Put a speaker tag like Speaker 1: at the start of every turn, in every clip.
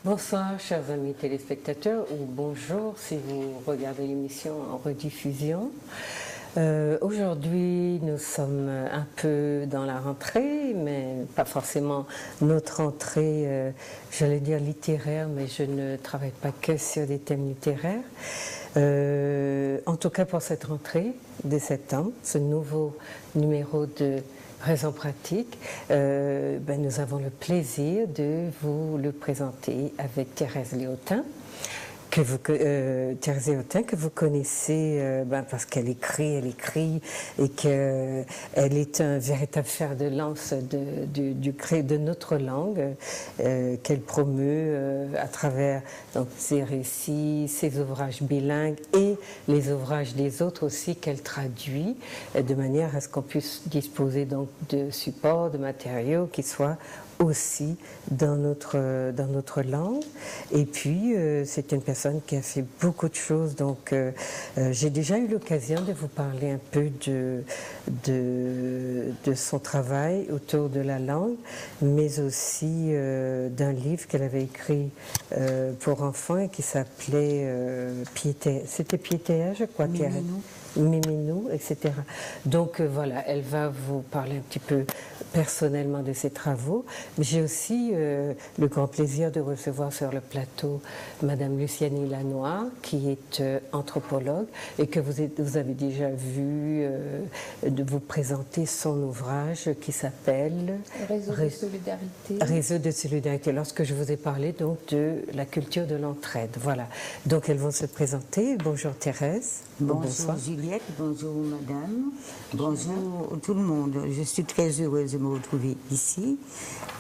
Speaker 1: Bonsoir, chers amis téléspectateurs, ou bonjour si vous regardez l'émission en rediffusion. Aujourd'hui, nous sommes un peu dans la rentrée, mais pas forcément notre rentrée, j'allais dire littéraire, mais je ne travaille pas que sur des thèmes littéraires. En tout cas, pour cette rentrée de septembre, ce nouveau numéro de Raison pratique, nous avons le plaisir de vous le présenter avec Thérèse Léotin, Thérèse Léotin, que vous connaissez parce qu'elle écrit et qu'elle est un véritable fer de lance de notre langue, qu'elle promeut à travers donc, ses récits, ses ouvrages bilingues et les ouvrages des autres aussi qu'elle traduit de manière à ce qu'on puisse disposer donc de supports, de matériaux qui soient aussi dans notre langue. Et puis, c'est une personne qui a fait beaucoup de choses. Donc, j'ai déjà eu l'occasion de vous parler un peu de son travail autour de la langue, mais aussi d'un livre qu'elle avait écrit pour enfants et qui s'appelait Piété. C'était Piétéa, je crois. Miminou, etc. Donc voilà, elle va vous parler un petit peu personnellement de ses travaux. Mais j'ai aussi le grand plaisir de recevoir sur le plateau Madame Luciani Lanoir, qui est anthropologue et que vous avez déjà vu de vous présenter son ouvrage qui s'appelle
Speaker 2: Réseau de solidarité.
Speaker 1: Réseau de solidarité. Lorsque je vous ai parlé donc de la culture de l'entraide. Voilà. Donc elles vont se présenter. Bonjour Thérèse.
Speaker 3: Bonsoir Juliette, bonjour madame, bonjour tout le monde. Je suis très heureuse de me retrouver ici.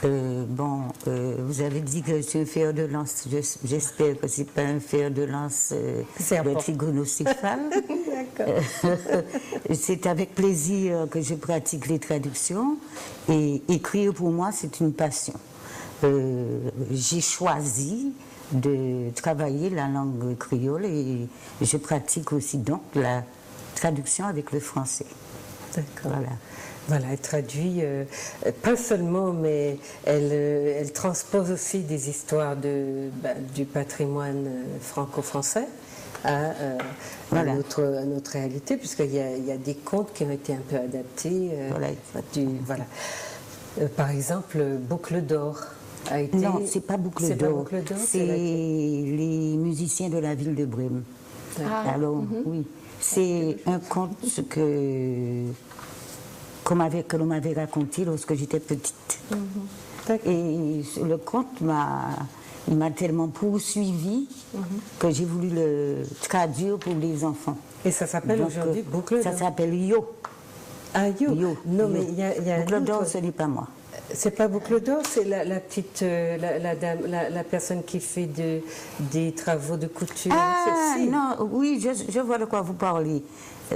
Speaker 3: Vous avez dit que je suis un fer de lance. J'espère que ce n'est pas un fer de lance de trigonocéphale. D'accord. C'est avec plaisir que je pratique les traductions et écrire pour moi c'est une passion. J'ai choisi de travailler la langue créole et je pratique aussi donc la traduction avec le français.
Speaker 1: D'accord. Voilà, elle traduit pas seulement, mais elle transpose aussi des histoires du patrimoine franco-français à notre réalité, puisqu'il y a des contes qui ont été un peu adaptés. Par exemple, Boucle d'or.
Speaker 3: Non, c'est pas Boucle d'or, c'est les musiciens de la ville de Brême. Alors, oui, c'est un conte que l'on m'avait raconté lorsque j'étais petite. Et le conte m'a tellement poursuivi que j'ai voulu le traduire pour les enfants.
Speaker 1: Et ça s'appelle aujourd'hui Boucle d'or?
Speaker 3: Ça s'appelle Yo.
Speaker 1: Ah, Yo. Non, mais il y a
Speaker 3: Boucle d'or, ce n'est pas moi.
Speaker 1: C'est pas Boucle d'or, c'est la petite, la dame, la personne qui fait des travaux de couture.
Speaker 3: Ah non, oui, je vois de quoi vous parlez.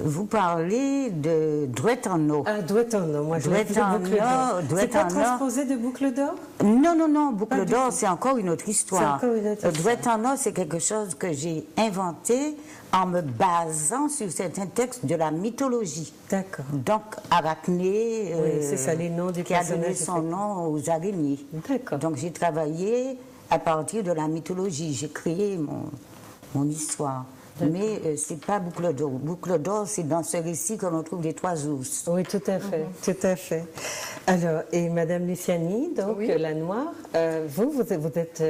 Speaker 3: Vous parlez de Douette en eau.
Speaker 1: Ah, Douette en eau, moi je l'ai fait Boucle d'or. C'est pas transposé de Boucle d'or?
Speaker 3: Non, Boucle d'or, c'est encore une autre histoire. Douette en eau, c'est quelque chose que j'ai inventé en me basant sur certains textes de la mythologie.
Speaker 1: D'accord.
Speaker 3: Donc, Arachné,
Speaker 1: c'est ça, les noms des
Speaker 3: qui a donné son nom aux araignées.
Speaker 1: D'accord.
Speaker 3: Donc, j'ai travaillé à partir de la mythologie. J'ai créé mon histoire. Mais ce n'est pas Boucle d'or. Boucle d'or, c'est dans ce récit que l'on trouve les trois ours.
Speaker 1: Oui, tout à fait, tout à fait. Alors, et Madame Luciani, donc Lanoir, vous êtes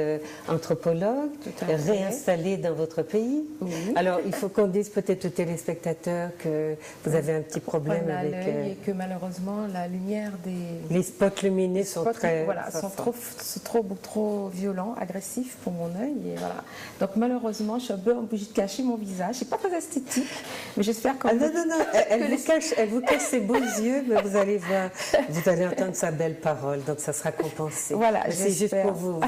Speaker 1: anthropologue, réinstallée dans votre pays. Oui. Alors, il faut qu'on dise peut-être aux téléspectateurs que vous avez un petit problème avec...
Speaker 2: et que malheureusement, la lumière des...
Speaker 1: Les spots lumineux sont
Speaker 2: trop violents, agressifs pour mon œil. Et voilà. Donc, malheureusement, je suis un peu obligée de cacher mon visage. C'est pas très esthétique, mais j'espère qu'on...
Speaker 1: non, elle vous cache ses beaux yeux, mais vous allez voir, vous allez entendre sa belle parole, donc ça sera compensé.
Speaker 2: Voilà,
Speaker 1: c'est juste pour vous,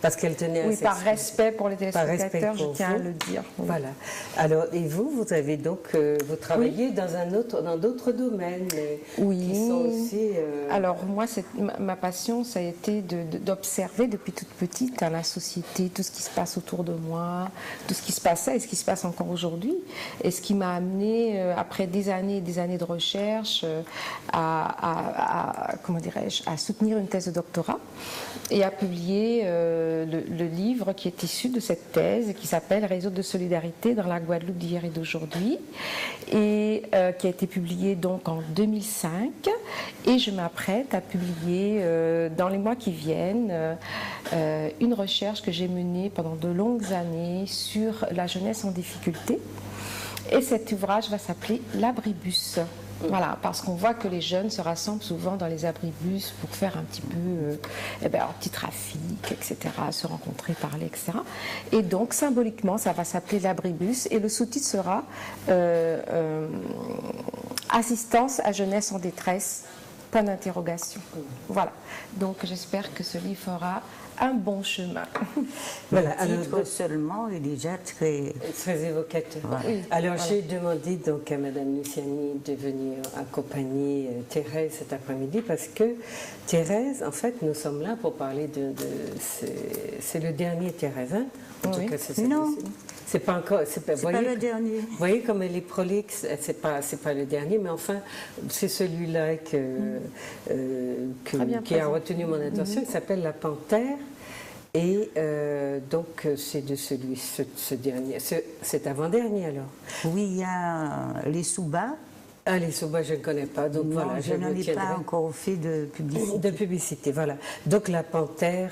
Speaker 1: parce qu'elle tenait à
Speaker 2: oui, par respect pour les téléspectateurs, je tiens à le dire. Oui.
Speaker 1: Voilà. Alors, et vous avez donc, vous travaillez dans d'autres domaines, qui sont aussi...
Speaker 2: Alors, moi, ma passion, ça a été d'observer depuis toute petite la société, tout ce qui se passe autour de moi, tout ce qui se passait et ce qui se passe encore aujourd'hui. Et ce qui m'a amené, après des années et des années de recherche, comment dirais-je, à soutenir une thèse de doctorat et à publier le livre qui est issu de cette thèse, qui s'appelle Réseau de solidarité dans la Guadeloupe d'hier et d'aujourd'hui, et qui a été publié donc en 2005. Et je m'apprête à publier dans les mois qui viennent une recherche que j'ai menée pendant de longues années sur la jeunesse en difficulté. Et cet ouvrage va s'appeler L'Abribus. Voilà, parce qu'on voit que les jeunes se rassemblent souvent dans les abribus pour faire un petit peu anti-trafic, etc., se rencontrer, parler, etc. Et donc, symboliquement, ça va s'appeler l'abribus et le sous-titre sera Assistance à jeunesse en détresse, point d'interrogation. Voilà, donc j'espère que ce livre fera un bon chemin.
Speaker 3: Voilà, le titre seulement est déjà très
Speaker 1: évocateur.
Speaker 3: Voilà.
Speaker 1: Oui, alors voilà. J'ai demandé donc à Madame Luciani de venir accompagner Thérèse cet après-midi parce que Thérèse, en fait, nous sommes là pour parler c'est le dernier Thérèse, hein? En tout cas,
Speaker 3: non.
Speaker 1: C'est pas encore.
Speaker 3: C'est pas le dernier.
Speaker 1: Vous voyez comme elle est prolixe, c'est pas le dernier, mais enfin, c'est celui-là qui a retenu mon attention, qui s'appelle La Panthère. Et donc, c'est de ce dernier, c'est avant-dernier alors.
Speaker 3: Oui, il y a les Souba.
Speaker 1: Ah, les Souba, je ne connais pas, donc
Speaker 3: non,
Speaker 1: voilà.
Speaker 3: Je n'en ai pas encore fait de publicité.
Speaker 1: De publicité, voilà. Donc, La Panthère,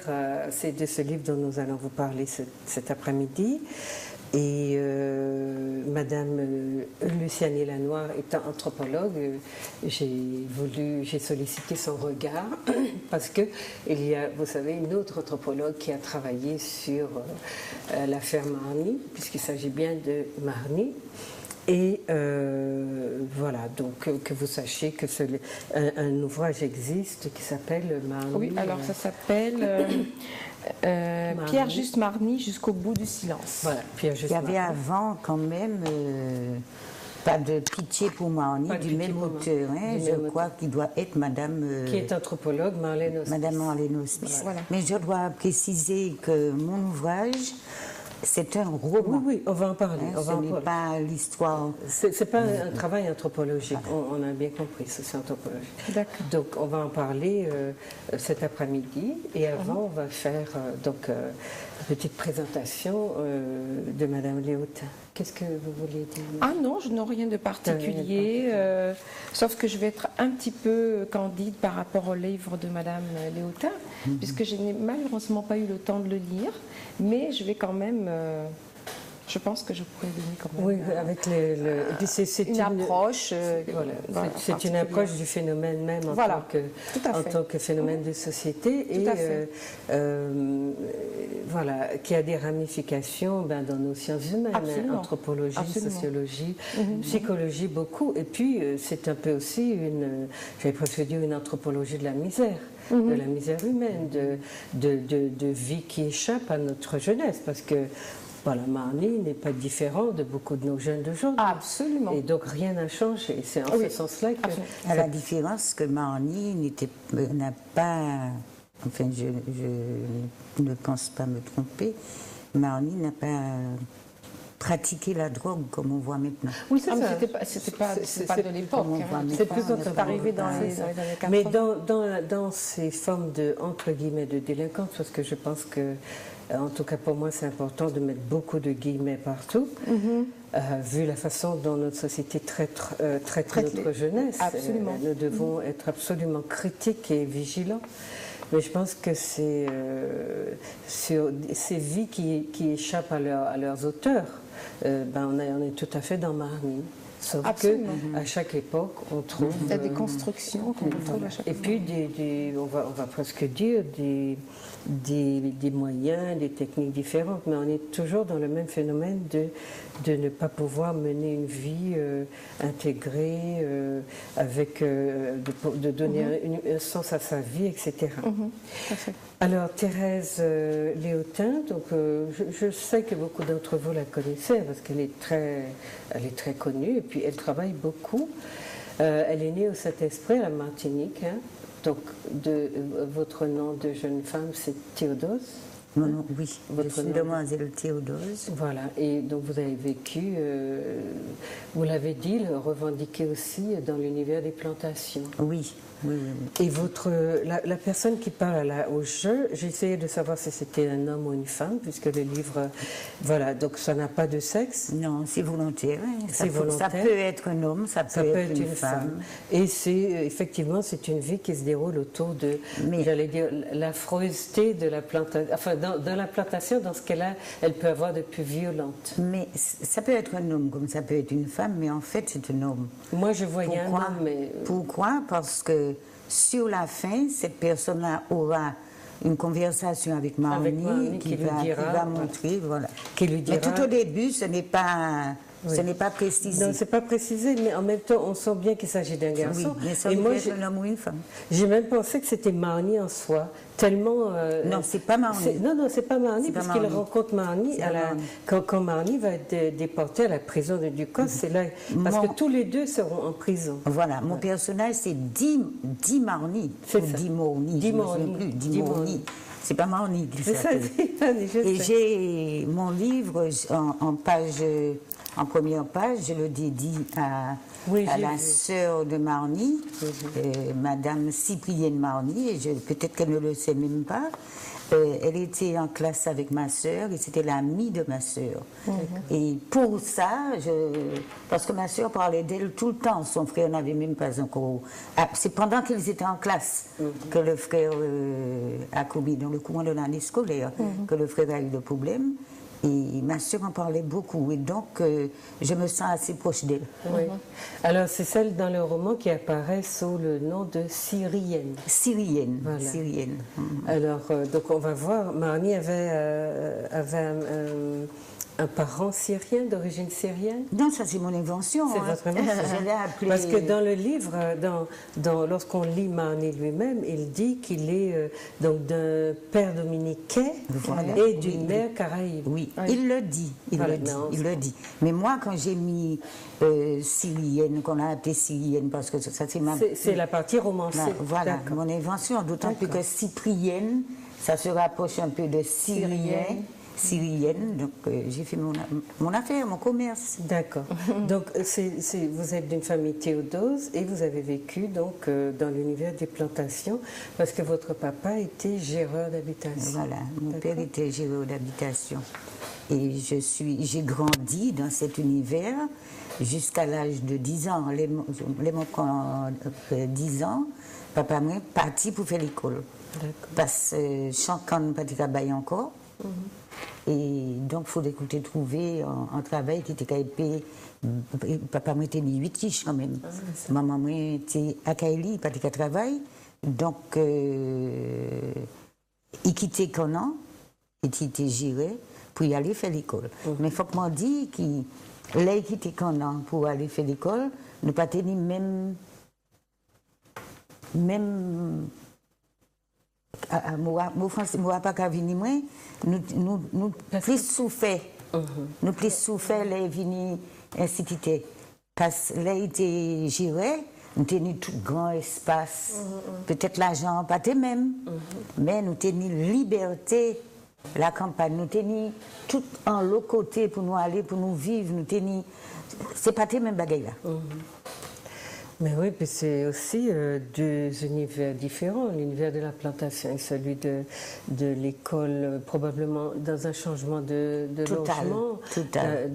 Speaker 1: c'est de ce livre dont nous allons vous parler cet après-midi. Et Madame Luciani Lanoir étant anthropologue, j'ai sollicité son regard parce que il y a, vous savez, une autre anthropologue qui a travaillé sur l'affaire Marny, puisqu'il s'agit bien de Marny. Et voilà, donc que vous sachiez que un ouvrage existe qui s'appelle Marny.
Speaker 2: Oui, alors ça s'appelle Pierre-Juste Marny jusqu'au bout du silence.
Speaker 1: Voilà, Pierre-Juste
Speaker 3: Il y avait avant quand même pas de pitié pour Marny, du même auteur, hein, je crois qu'il doit être Madame...
Speaker 1: qui est anthropologue, Marlène Hospice.
Speaker 3: Madame Marlène Hospice. Voilà. Mais je dois préciser que mon ouvrage... C'est un roman.
Speaker 1: Oui, on va en parler.
Speaker 3: Hein, ce n'est pas l'histoire.
Speaker 1: C'est pas un travail anthropologique. Voilà. On a bien compris, c'est anthropologique.
Speaker 2: D'accord.
Speaker 1: Donc, on va en parler cet après-midi. Et avant, on va faire une petite présentation de Madame Léotin. Qu'est-ce que vous voulez dire?
Speaker 2: Ah non, je n'ai rien de particulier, sauf que je vais être un petit peu candide par rapport au livre de Madame Léotin, puisque je n'ai malheureusement pas eu le temps de le lire, mais je vais quand même... je pense que je pourrais donner quand même
Speaker 1: avec et puis c'est
Speaker 2: une approche.
Speaker 1: Voilà, c'est une approche du phénomène même en tant que phénomène de société et voilà, qui a des ramifications dans nos sciences humaines, anthropologie, sociologie, psychologie beaucoup. Et puis c'est un peu aussi j'avais presque dit une anthropologie de la misère. De la misère humaine, de vie qui échappe à notre jeunesse, parce que voilà, Marny n'est pas différent de beaucoup de nos jeunes d'aujourd'hui.
Speaker 2: Absolument.
Speaker 1: Et donc rien n'a changé. C'est en ce sens-là que...
Speaker 3: À la différence que Marny n'a pas... Enfin, je ne pense pas me tromper. Marny n'a pas... pratiquer la drogue comme on voit maintenant.
Speaker 2: Oui, ça, c'était pas de l'époque.
Speaker 1: C'est plus
Speaker 2: arrivé dans les années 80.
Speaker 1: Mais dans ces formes entre guillemets, de délinquance, parce que je pense que, en tout cas pour moi, c'est important de mettre beaucoup de guillemets partout, vu la façon dont notre société traite notre jeunesse.
Speaker 2: Absolument.
Speaker 1: Nous devons être absolument critiques et vigilants. Mais je pense que c'est sur ces vies qui échappent à leurs auteurs. On est tout à fait dans Marny. Sauf qu'à chaque époque, on trouve...
Speaker 2: Il y a des constructions qu'on trouve à chaque fois.
Speaker 1: Et puis, on va presque dire, des moyens, des techniques différentes, mais on est toujours dans le même phénomène de ne pas pouvoir mener une vie intégrée, de donner un sens à sa vie, etc. Alors, Thérèse Léotin, donc, je sais que beaucoup d'entre vous la connaissaient parce qu'elle est très connue et puis elle travaille beaucoup. Elle est née au Saint-Esprit, à la Martinique. Hein. Donc, votre nom de jeune femme, c'est Théodose.
Speaker 3: Non, oui, je suis demoiselle Théodose.
Speaker 1: Voilà, et donc vous avez vécu, vous l'avez dit, le revendiqué aussi dans l'univers des plantations.
Speaker 3: Oui, oui, oui.
Speaker 1: Et la personne qui parle au jeu, j'ai essayé de savoir si c'était un homme ou une femme, puisque le livre, voilà, donc ça n'a pas de sexe.
Speaker 3: Non, c'est volontaire. Hein.
Speaker 1: C'est volontaire.
Speaker 3: Ça peut être un homme, ça peut être une femme.
Speaker 1: Et effectivement, c'est une vie qui se déroule autour de, j'allais dire, l'affreusité de la plantation, enfin, dans la plantation, dans ce qu'elle a, elle peut avoir de plus violente.
Speaker 3: Mais ça peut être un homme, comme ça peut être une femme, mais en fait, c'est un homme.
Speaker 1: Moi, je voyais un homme, mais...
Speaker 3: Pourquoi? Parce que sur la fin, cette personne-là aura une conversation avec Marnie qui va montrer, voilà.
Speaker 1: Qui lui dira...
Speaker 3: Mais tout au début, ce n'est pas... Oui. Ce n'est pas précisé.
Speaker 1: Non, c'est pas précisé, mais en même temps, on sent bien qu'il s'agit d'un garçon.
Speaker 3: Oui, mais ça peut être un homme ou une femme.
Speaker 1: J'ai même pensé que c'était Marnie en soi, tellement...
Speaker 3: non, c'est pas Marnie.
Speaker 1: Non, c'est pas Marnie, parce qu'il rencontre Marnie, quand Marnie va être déportée à la prison de Ducos, c'est là... Parce que tous les deux seront en prison.
Speaker 3: Voilà, mon personnage, c'est Di Marnie.
Speaker 1: C'est ça.
Speaker 3: Di Mornie, je ne me souviens plus. Di Mornie. C'est pas Marnie qui s'appelle. Et j'ai mon livre en première page, je le dédie à la sœur de Marnie, Madame Cyprienne Marnie, et peut-être qu'elle ne le sait même pas. Elle était en classe avec ma sœur et c'était l'amie de ma sœur. Et pour ça, parce que ma sœur parlait d'elle tout le temps, son frère n'avait même pas encore... c'est pendant qu'ils étaient en classe que le frère a commis, dans le courant de l'année scolaire, que le frère a eu le problème. Et ma sœur en parlait beaucoup, et donc je me sens assez proche d'elle.
Speaker 1: Oui. Alors c'est celle dans le roman qui apparaît sous le nom de Syrienne.
Speaker 3: Syrienne, voilà.
Speaker 1: Syrienne. Alors donc on va voir, Marnie avait un parent syrien, d'origine syrienne?
Speaker 3: Non, ça c'est mon invention.
Speaker 1: C'est votre invention.
Speaker 3: Je l'ai appelé...
Speaker 1: Parce que dans le livre, lorsqu'on lit Marnie lui-même, il dit qu'il est donc d'un père dominicain et d'une mère caraïbe.
Speaker 3: Oui, il le dit. Il le dit. Mais moi, quand j'ai mis syrienne, qu'on a appelé syrienne, parce que ça c'est ma...
Speaker 1: C'est la partie romancée.
Speaker 3: Voilà, mon invention, d'autant plus que cyprienne, ça se rapproche un peu de syrien. Syrienne, donc j'ai fait mon affaire, mon commerce.
Speaker 1: D'accord. Donc vous êtes d'une famille Théodose et vous avez vécu donc dans l'univers des plantations parce que votre papa était géreur d'habitation.
Speaker 3: Voilà, mon père était géreur d'habitation et j'ai grandi dans cet univers jusqu'à l'âge de 10 ans. Les mots 10 ans, papa m'a parti pour faire l'école. Parce que chacun ne pas travailler encore. Et donc, il faut écouter trouver un travail qui était payé. Papa m'a été mis 8 fiches quand même. Maman m'a été à Kaili, pas de travail. Donc, il quittait Conan, il était géré pour y aller faire l'école. Mais il faut que m'en dise qu'il a quitté Conan pour aller faire l'école, nous pas tenu même mon français, moi pas qu'à venir moi, nous plus souffert, nous plus souffert les venir instituter, parce que là il était géré, nous tenions tout grand espace, peut-être l'argent pas de même, mais nous tenions liberté, la campagne, nous tenions tout en l'autre côté pour nous aller, pour nous vivre, nous tenions, c'est pas de même bagaille là.
Speaker 1: Mais oui, puis c'est aussi deux univers différents, l'univers de la plantation et celui de l'école, probablement dans un changement de logement.
Speaker 3: Total.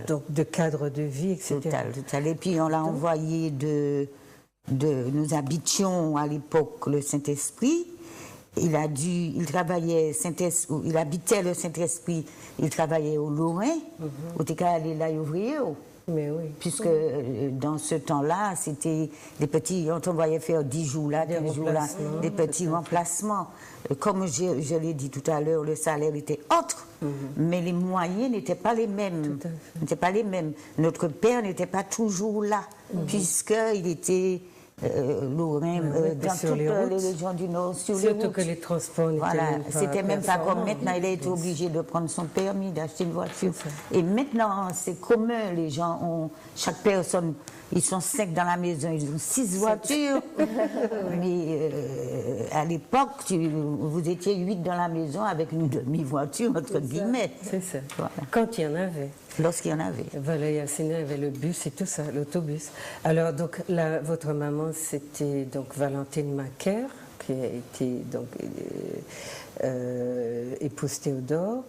Speaker 1: Donc de cadre de vie, etc.
Speaker 3: Total. Et puis on l'a envoyé nous habitions à l'époque le Saint-Esprit. Il habitait le Saint-Esprit, il travaillait au Lorrain, au Técal, il a ouvrier.
Speaker 1: Mais oui.
Speaker 3: Puisque dans ce temps-là, c'était des petits, on t'envoyait faire 10 jours là, 15 jours là, des petits remplacements. Comme je l'ai dit tout à l'heure, le salaire était autre, mais les moyens n'étaient pas les mêmes. Notre père n'était pas toujours là, puisqu'il était Lorrain, dans toutes les régions du Nord, sur les routes.
Speaker 1: Surtout que les transports n'étaient
Speaker 3: c'était même pas comme maintenant, il a été obligé de prendre son permis, d'acheter une voiture. Et maintenant, c'est commun, les gens ont, chaque personne Ils sont 5 dans la maison, ils ont 6 voitures. Mais à l'époque, vous étiez 8 dans la maison avec une demi-voiture, entre guillemets.
Speaker 1: C'est ça. Voilà. Quand il y en avait.
Speaker 3: Lorsqu'il y en avait.
Speaker 1: Voilà, sinon il y avait le bus et tout ça, l'autobus. Alors, donc, là, votre maman, c'était donc Valentine Macaire, qui a été donc épouse Théodore,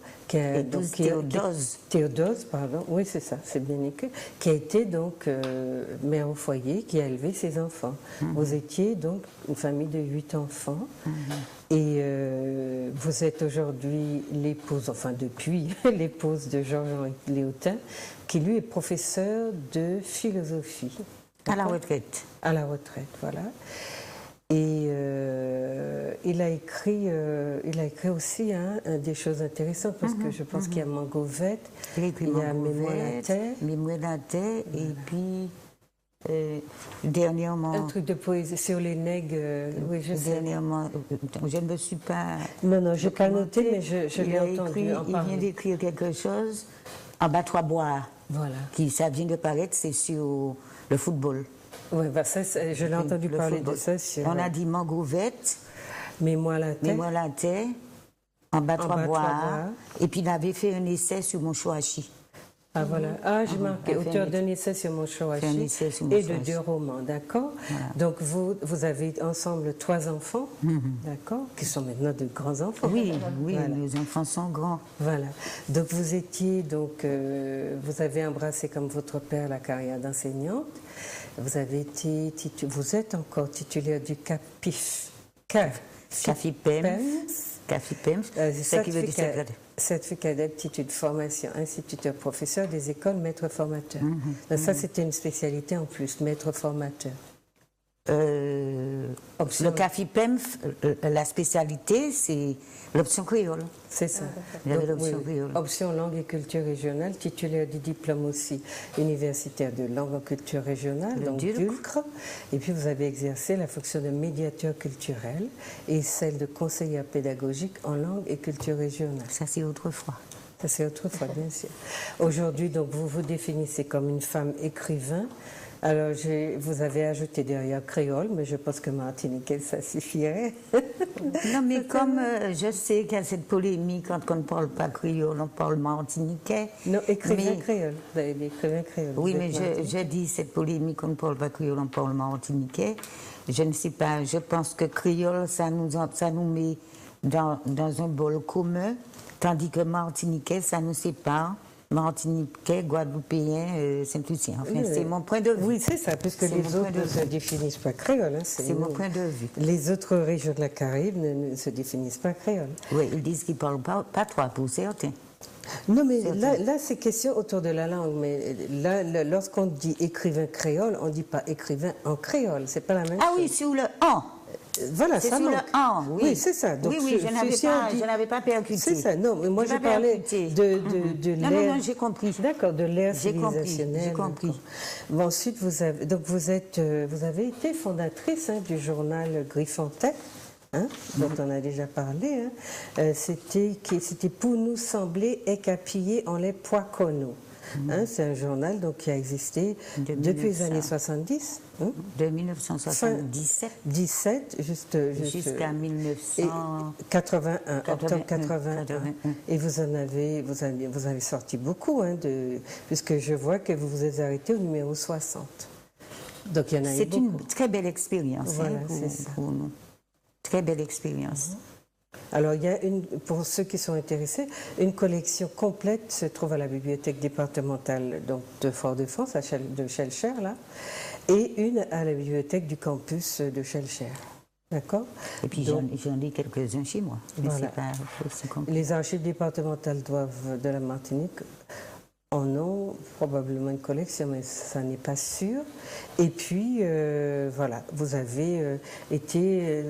Speaker 1: Théodose, pardon, oui c'est ça, c'est bien écrit, qui a été donc mère au foyer, qui a élevé ses enfants. Vous étiez donc une famille de 8 enfants, et vous êtes aujourd'hui l'épouse, enfin depuis, l'épouse de Georges Léotin, qui lui est professeur de philosophie.
Speaker 3: À la retraite.
Speaker 1: À la retraite, voilà. Et il a écrit aussi des choses intéressantes parce que je pense qu'il y a Mangovette, il y a Mémoire
Speaker 3: la terre, et puis dernièrement.
Speaker 1: Un truc de poésie sur les nègres, oui, je sais.
Speaker 3: Dernièrement, je ne me suis pas.
Speaker 1: Non, je n'ai pas noté, mais je l'ai entendu.
Speaker 3: Il vient d'écrire quelque chose, En battoir boire.
Speaker 1: Voilà.
Speaker 3: Ça vient de paraître, c'est sur le football.
Speaker 1: Oui, bah ça, je l'ai entendu parler de ça.
Speaker 3: On a dit Mangovette,
Speaker 1: Mémoire la
Speaker 3: terre, En battoir boire. Et puis il avait fait un essai sur mon Choachi.
Speaker 1: Ah voilà, j'ai marqué auteur d'un essai sur mon Choachi et de 2 romans, d'accord. Voilà. Donc vous avez ensemble 3 enfants, d'accord, qui sont maintenant de grands enfants.
Speaker 3: Oui, voilà. Nos enfants sont grands.
Speaker 1: Voilà. Donc vous avez embrassé comme votre père la carrière d'enseignante. Vous êtes encore titulaire du
Speaker 3: CAFIPEMS,
Speaker 1: certificat d'aptitude, formation, instituteur, professeur des écoles, maître formateur. Ça, c'était une spécialité en plus, maître formateur.
Speaker 3: Le CAFIPEMS, la spécialité, c'est l'option créole.
Speaker 1: C'est ça.
Speaker 3: L'option créole.
Speaker 1: Option langue et culture régionale, titulaire du diplôme aussi universitaire de langue et culture régionale, donc DULCRE. Et puis vous avez exercé la fonction de médiateur culturel et celle de conseillère pédagogique en langue et culture régionale.
Speaker 3: Ça, c'est autrefois.
Speaker 1: Ça, c'est autrefois, bien sûr. Aujourd'hui, donc, vous vous définissez comme une femme écrivain. Alors, vous avez ajouté derrière créole, mais je pense que martiniquais, ça suffirait.
Speaker 3: Non, mais comme je sais qu'il y a cette polémique quand on ne parle pas créole, on parle martiniquais.
Speaker 1: Non, écrivain créole. Vous avez dit écrivain créole.
Speaker 3: Oui, mais je dis cette polémique, on ne parle pas créole, on parle martiniquais. Je ne sais pas, je pense que créole, ça nous met dans un bol commun, tandis que martiniquais, ça nous sépare. Martiniquais, Guadeloupéen, Saint-Lucien. Enfin, c'est mon point de vue.
Speaker 1: Oui, c'est ça, puisque les autres ne se définissent pas créole. Hein,
Speaker 3: c'est mon point de vue.
Speaker 1: Les autres régions de la Caraïbe ne se définissent pas créole.
Speaker 3: Oui, ils disent qu'ils ne parlent pas trois pour certains.
Speaker 1: Non, mais là c'est question autour de la langue. Mais là, lorsqu'on dit écrivain créole, on ne dit pas écrivain en créole. C'est pas la même chose.
Speaker 3: Ah oui, sur le en.
Speaker 1: Voilà,
Speaker 3: c'est
Speaker 1: ça
Speaker 3: sur
Speaker 1: manque.
Speaker 3: Le en, oui.
Speaker 1: Oui, c'est ça. Donc,
Speaker 3: oui, je n'avais pas percuté.
Speaker 1: C'est ça. Non, mais moi je parlais de l'ère.
Speaker 3: Non, j'ai compris.
Speaker 1: D'accord, de l'ère civilisationnelle.
Speaker 3: J'ai compris.
Speaker 1: Bon, ensuite, vous avez été fondatrice du journal Griffontais. Dont on a déjà parlé. C'était pour nous sembler écapillés en les poiconneaux. C'est un journal donc, qui a existé depuis les années 70.
Speaker 3: De 1977.
Speaker 1: 17
Speaker 3: jusqu'à 1981.
Speaker 1: Octobre 81. Et vous avez sorti beaucoup, puisque je vois que vous vous êtes arrêté au numéro 60. Donc il y en a eu beaucoup.
Speaker 3: C'est une très belle expérience
Speaker 1: voilà,
Speaker 3: pour nous. Très belle expérience.
Speaker 1: Alors, il y a pour ceux qui sont intéressés, une collection complète se trouve à la bibliothèque départementale donc, de Fort-de-France, de Schellcher, là, et une à la bibliothèque du campus de Schellcher. D'accord?
Speaker 3: Et puis j'en ai quelques-uns chez moi. Mais
Speaker 1: voilà.
Speaker 3: pas aussi compliqué.
Speaker 1: Les archives départementales de la Martinique en ont probablement une collection, mais ça n'est pas sûr. Et puis, voilà, vous avez été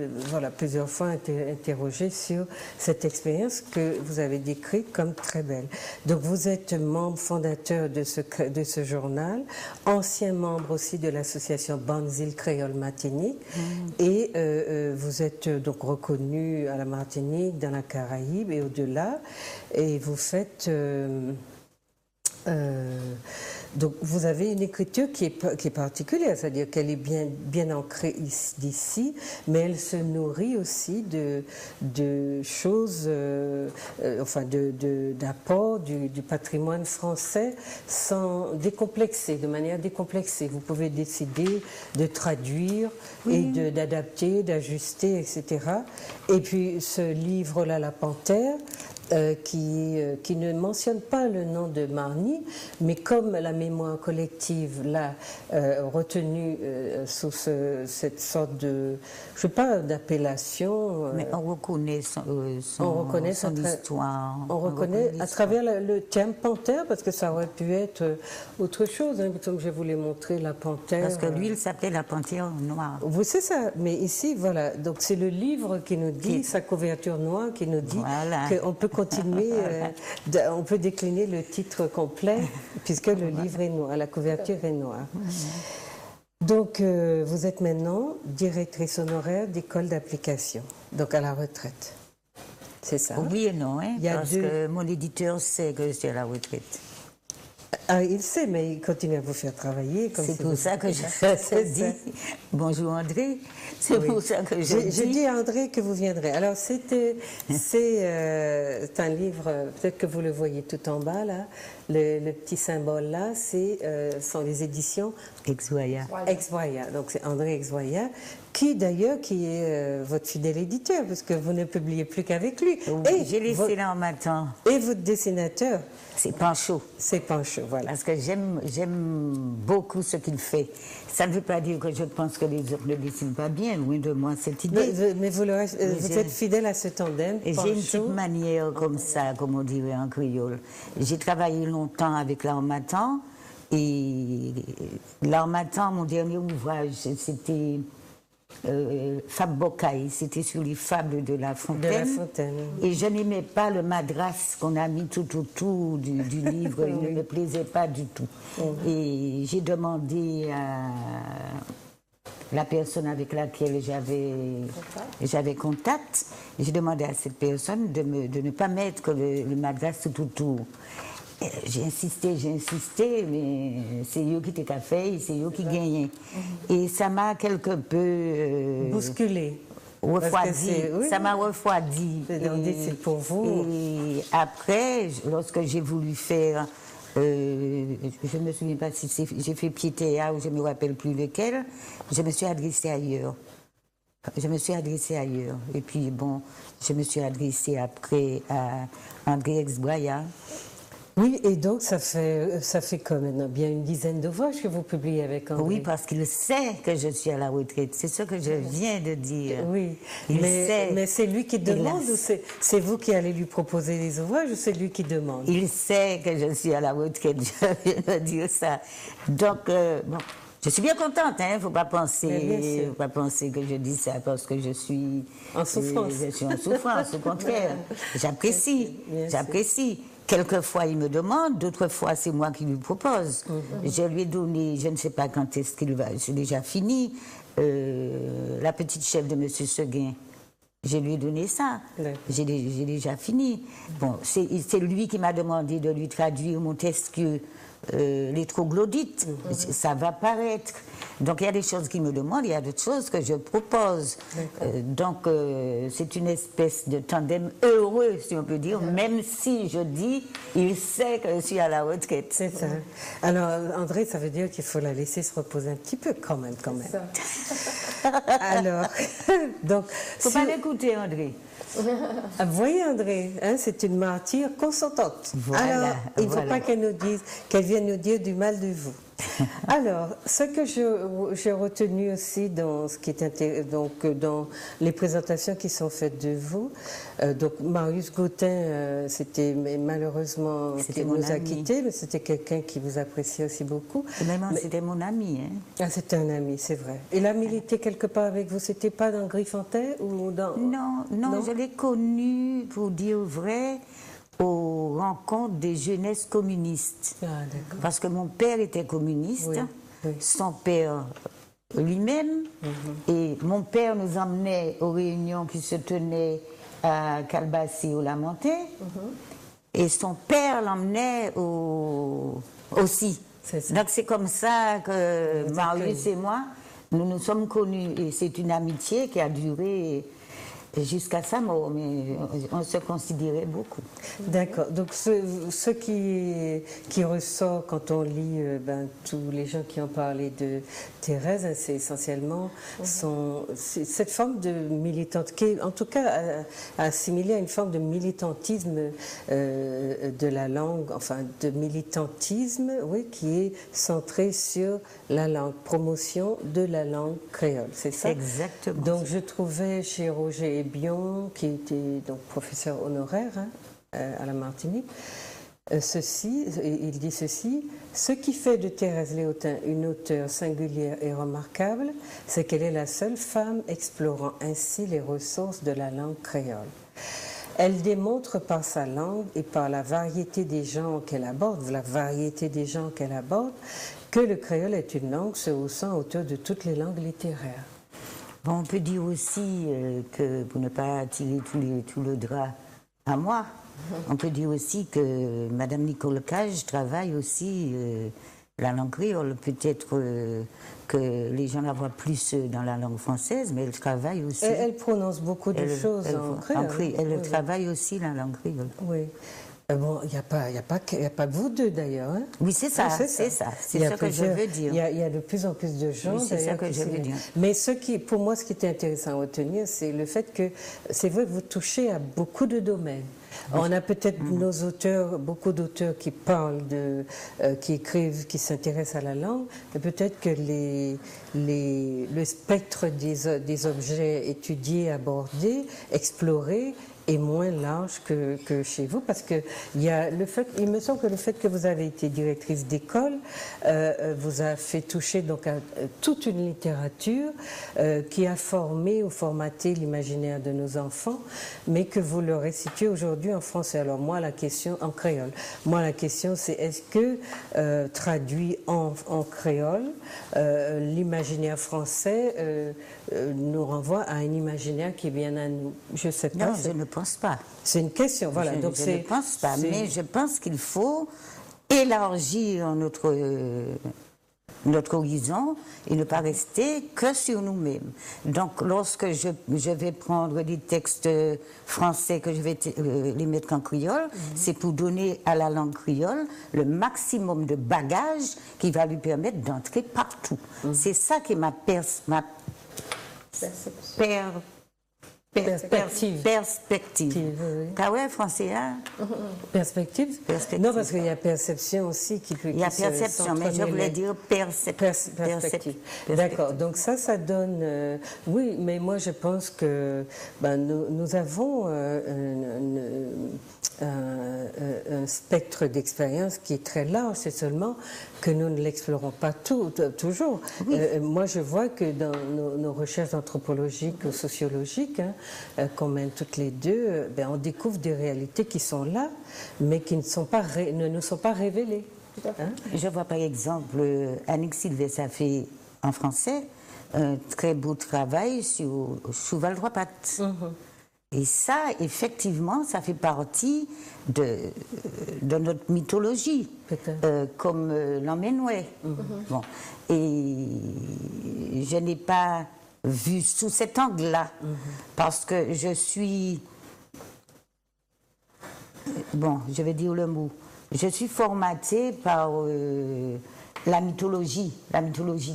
Speaker 1: plusieurs fois interrogé sur cette expérience que vous avez décrite comme très belle. Donc, vous êtes membre fondateur de ce journal, ancien membre aussi de l'association Banzil Créole Martinique, et vous êtes donc reconnu à la Martinique, dans la Caraïbe et au-delà, et vous faites... Donc vous avez une écriture qui est particulière, c'est-à-dire qu'elle est bien ancrée d'ici, mais elle se nourrit aussi de choses, d'apports du patrimoine français sans décomplexer, de manière décomplexée. Vous pouvez décider de traduire et d'adapter, d'ajuster, etc. Et puis ce livre-là, La Panthère, qui ne mentionne pas le nom de Marny, mais comme la mémoire collective l'a retenu sous cette sorte de, je sais pas, d'appellation.
Speaker 3: Mais on reconnaît son histoire.
Speaker 1: On reconnaît à travers le terme panthère, parce que ça aurait pu être autre chose, hein, comme je vous l'ai montré, la panthère.
Speaker 3: Parce que lui, il s'appelait la panthère noire.
Speaker 1: Oui, c'est ça. Mais ici, voilà. Donc c'est le livre qui nous dit, sa couverture noire, qui nous dit qu'on peut continuer, on peut décliner le titre complet, puisque le livre est noir, la couverture est noire. Donc, vous êtes maintenant directrice honoraire d'école d'application, donc à la retraite. C'est ça?
Speaker 3: Oui et non, hein, parce que mon éditeur sait que je suis à la retraite.
Speaker 1: Ah, il sait, mais il continue à vous faire travailler.
Speaker 3: C'est pour ça que je dis bonjour André. C'est pour ça que je
Speaker 1: dis à André que vous viendrez. Alors c'est un livre, peut-être que vous le voyez tout en bas là, le petit symbole là, sont les éditions
Speaker 3: Exvoya.
Speaker 1: Donc c'est André Exvoya, qui d'ailleurs est votre fidèle éditeur, parce que vous ne publiez plus qu'avec lui.
Speaker 3: Oui, j'ai laissé là en m'attend.
Speaker 1: Et votre dessinateur,
Speaker 3: c'est Panchaud.
Speaker 1: C'est Panchaud, voilà.
Speaker 3: Parce que j'aime beaucoup ce qu'il fait. Ça ne veut pas dire que je pense que les autres ne dessinent pas bien, loin de moi cette idée.
Speaker 1: Mais vous êtes fidèle à ce tandem.
Speaker 3: J'ai une petite manière comme ça, comme on dirait en créole. J'ai travaillé longtemps avec l'Harmattan, et l'Harmattan, mon dernier ouvrage, c'était Fable Bocaille, c'était sur les fables de La Fontaine. Et je n'aimais pas le madras qu'on a mis tout autour du livre, il ne me plaisait pas du tout. Et j'ai demandé à la personne avec laquelle j'avais contact, j'ai demandé à cette personne de ne pas mettre le madras tout autour. J'ai insisté, mais c'est eux qui étaient à faire, c'est eux qui gagnaient. Et ça m'a quelque peu
Speaker 1: bousculé.
Speaker 3: Refroidi. Ça m'a refroidi.
Speaker 1: C'est pour vous.
Speaker 3: Et après, lorsque j'ai voulu faire, je ne me souviens pas si j'ai fait Piétéa ou je ne me rappelle plus lequel, je me suis adressée ailleurs. Et puis bon, je me suis adressée après à André Exvoya.
Speaker 1: Oui, et donc ça fait quand même bien une dizaine d'ouvrages que vous publiez avec André.
Speaker 3: Oui, parce qu'il sait que je suis à la retraite. C'est ce que je viens de dire.
Speaker 1: Oui,
Speaker 3: il sait.
Speaker 1: Mais c'est lui qui demande ou c'est vous qui allez lui proposer les ouvrages ou c'est lui qui demande?
Speaker 3: Il sait que je suis à la retraite, je viens de dire ça. Donc, bon, je suis bien contente, hein. Faut pas penser que je dis ça parce que je suis
Speaker 1: en souffrance.
Speaker 3: Je suis en souffrance, au contraire. J'apprécie. Quelquefois, il me demande, d'autres fois, c'est moi qui lui propose. Je lui ai donné, je ne sais pas quand est-ce qu'il va, j'ai déjà fini, La petite chèvre de M. Seguin. Je lui ai donné ça. J'ai déjà fini. Bon, c'est lui qui m'a demandé de lui traduire Montesquieu, les troglodytes. Ça va paraître. Donc il y a des choses qu'il me demande, il y a d'autres choses que je propose. Donc c'est une espèce de tandem heureux, si on peut dire, même si je dis, il sait que je suis à la retraite.
Speaker 1: C'est ça. Alors André, ça veut dire qu'il faut la laisser se reposer un petit peu quand même. Alors, donc...
Speaker 3: Faut pas l'écouter, André.
Speaker 1: Vous voyez, André, hein, c'est une martyre consentante.
Speaker 3: Voilà,
Speaker 1: alors, il ne faut pas qu'elle vienne nous dire du mal de vous. Alors, ce que j'ai retenu aussi dans ce qui est dans les présentations qui sont faites de vous, donc Marius Gautin, c'était malheureusement qui nous a quittés, mais c'était quelqu'un qui vous appréciait aussi beaucoup.
Speaker 3: C'était mon ami. Hein.
Speaker 1: Ah, c'était un ami, c'est vrai. Il a milité quelque part avec vous, c'était pas dans Griffantais ou dans...
Speaker 3: Non, je l'ai connu, pour dire vrai, aux rencontres des jeunesses communistes. Parce que mon père était communiste, son père lui-même, et mon père nous emmenait aux réunions qui se tenaient à Calbassi au Lamentin, et son père l'emmenait aussi. Donc c'est comme ça que Marius et moi, nous nous sommes connus. Et c'est une amitié qui a duré jusqu'à sa mort, mais on se considérait beaucoup.
Speaker 1: D'accord. Donc ce qui ressort quand on lit tous les gens qui ont parlé de Thérèse, c'est essentiellement cette forme de militante qui est en tout cas assimilée à une forme de militantisme de la langue, enfin de militantisme, oui, qui est centré sur la langue, promotion de la langue créole, c'est ça?
Speaker 3: Exactement.
Speaker 1: Donc je trouvais chez Roger Bion, qui était donc professeur honoraire à la Martinique, il dit ceci: ce qui fait de Thérèse Léotin une auteure singulière et remarquable, c'est qu'elle est la seule femme explorant ainsi les ressources de la langue créole. Elle démontre par sa langue et par la variété des genres qu'elle aborde, que le créole est une langue se haussant à hauteur de toutes les langues littéraires.
Speaker 3: Bon, on peut dire aussi que, pour ne pas attirer tout le drap à moi, on peut dire aussi que Madame Nicole Cage travaille aussi la langue créole. Peut-être que les gens la voient plus dans la langue française, mais elle travaille aussi.
Speaker 1: Elle prononce beaucoup de choses en créole.
Speaker 3: Elle travaille aussi la langue créole.
Speaker 1: Oui. Bon, il n'y a pas que vous deux d'ailleurs. Hein?
Speaker 3: Oui, c'est ça, c'est ça. C'est ça que je veux dire.
Speaker 1: Il y a de plus en plus de gens.
Speaker 3: Oui, c'est ça que je veux dire.
Speaker 1: Mais pour moi, ce qui était intéressant à retenir, c'est le fait que c'est vrai que vous touchez à beaucoup de domaines. On a peut-être nos auteurs, beaucoup d'auteurs qui parlent qui écrivent, qui s'intéressent à la langue, mais peut-être que le spectre des objets étudiés, abordés, explorés, est moins large que chez vous, parce que il me semble que le fait que vous avez été directrice d'école vous a fait toucher donc à toute une littérature qui a formé ou formaté l'imaginaire de nos enfants, mais que vous le restituez aujourd'hui en français. Alors moi, la question en créole. Moi, la question, c'est est-ce que traduit en créole, l'imaginaire français nous renvoie à un imaginaire qui est bien à nous? Je sais pas.
Speaker 3: Non, je ne pense pas.
Speaker 1: C'est une question, voilà.
Speaker 3: Je ne pense pas, mais je pense qu'il faut élargir notre horizon et ne pas rester que sur nous-mêmes. Donc, lorsque je vais prendre des textes français, que je vais les mettre en créole, c'est pour donner à la langue créole le maximum de bagages qui va lui permettre d'entrer partout. C'est ça qui est ma perspective.
Speaker 1: Oui.
Speaker 3: Ah ouais, français, hein?
Speaker 1: Perspective? Non, parce qu'il y a perception aussi qui peut.
Speaker 3: Il y a perception, mais je voulais dire perspective.
Speaker 1: D'accord, donc ça donne. Oui, mais moi je pense que nous avons un spectre d'expérience qui est très large, c'est seulement que nous ne l'explorons pas toujours. Oui. Moi je vois que dans nos recherches anthropologiques ou sociologiques, qu'on mène toutes les deux, on découvre des réalités qui sont là, mais qui ne nous sont pas révélées. Hein?
Speaker 3: Je vois par exemple Annick Sylvestre a fait en français un très beau travail sur Cheval Trois Pattes. Et ça, effectivement, ça fait partie de notre mythologie, comme l'Emmenouet. Bon. Et je n'ai pas vu sous cet angle-là, parce que je suis... Bon, je vais dire le mot. Je suis formatée par la mythologie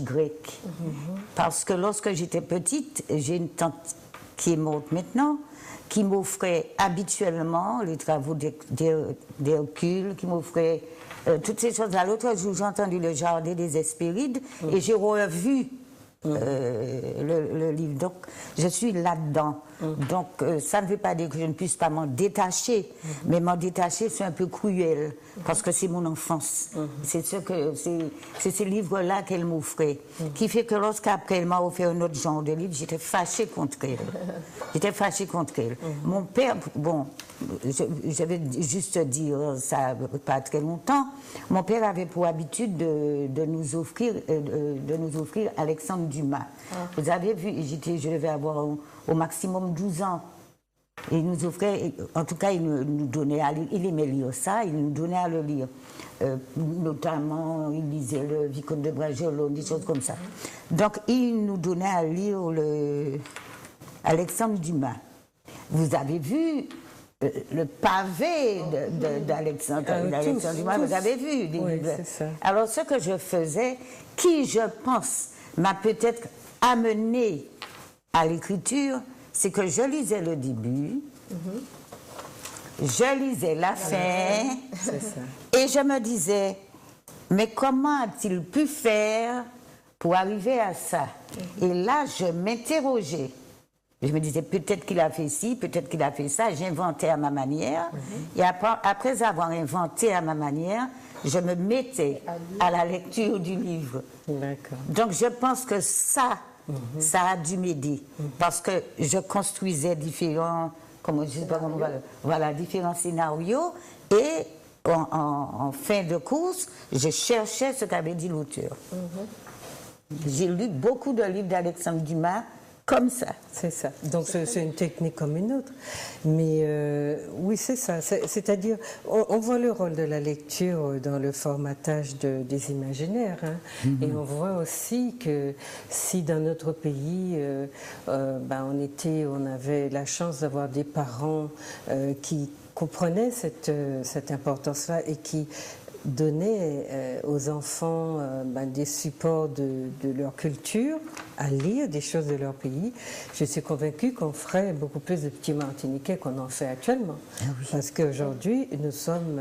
Speaker 3: grecque. Parce que lorsque j'étais petite, j'ai une tante qui est morte maintenant, qui m'offrait habituellement les travaux d'Hercule, qui m'offrait toutes ces choses-là. L'autre jour, j'ai entendu Le Jardin des Hespérides et j'ai revu le livre. Donc, je suis là-dedans. Donc, ça ne veut pas dire que je ne puisse pas m'en détacher, mais m'en détacher, c'est un peu cruel, parce que c'est mon enfance. C'est ces livres-là qu'elle m'offrait, qui fait que lorsqu'après elle m'a offert un autre genre de livre, j'étais fâchée contre elle. Mon père, bon, je vais juste dire ça pas très longtemps, mon père avait pour habitude de nous offrir Alexandre Dumas. Vous avez vu, je devais avoir au maximum 12 ans Il nous offrait, en tout cas, il nous donnait à lire, il aimait lire ça, il nous donnait à le lire. Notamment, il lisait le Vicomte de Bragelonne, des choses comme ça. Donc, il nous donnait à lire Alexandre Dumas. Vous avez vu le pavé d'Alexandre Dumas, vous avez vu des
Speaker 1: oui,
Speaker 3: livres.
Speaker 1: C'est ça.
Speaker 3: Alors, ce que je faisais, qui, je pense, m'a peut-être amené à l'écriture, c'est que je lisais le début, je lisais la fin, et je me disais, mais comment a-t-il pu faire pour arriver à ça? Et là, je m'interrogeais. Je me disais, peut-être qu'il a fait ci, peut-être qu'il a fait ça. J'inventais à ma manière. Et après avoir inventé à ma manière, je me mettais à la lecture du livre.
Speaker 1: D'accord.
Speaker 3: Donc, je pense que ça a dû m'aider. Parce que je construisais différents scénarios. Et en fin de course, je cherchais ce qu'avait dit l'auteur. J'ai lu beaucoup de livres d'Alexandre Dumas comme ça.
Speaker 1: C'est ça. Donc c'est une technique comme une autre. Mais oui, c'est ça. C'est-à-dire, on voit le rôle de la lecture dans le formatage des imaginaires. Hein. Et on voit aussi que si dans notre pays, on avait la chance d'avoir des parents qui comprenaient cette importance-là et qui donner aux enfants des supports de leur culture, à lire des choses de leur pays, je suis convaincue qu'on ferait beaucoup plus de petits Martiniquais qu'on en fait actuellement. Ah oui. Parce qu'aujourd'hui, nous sommes,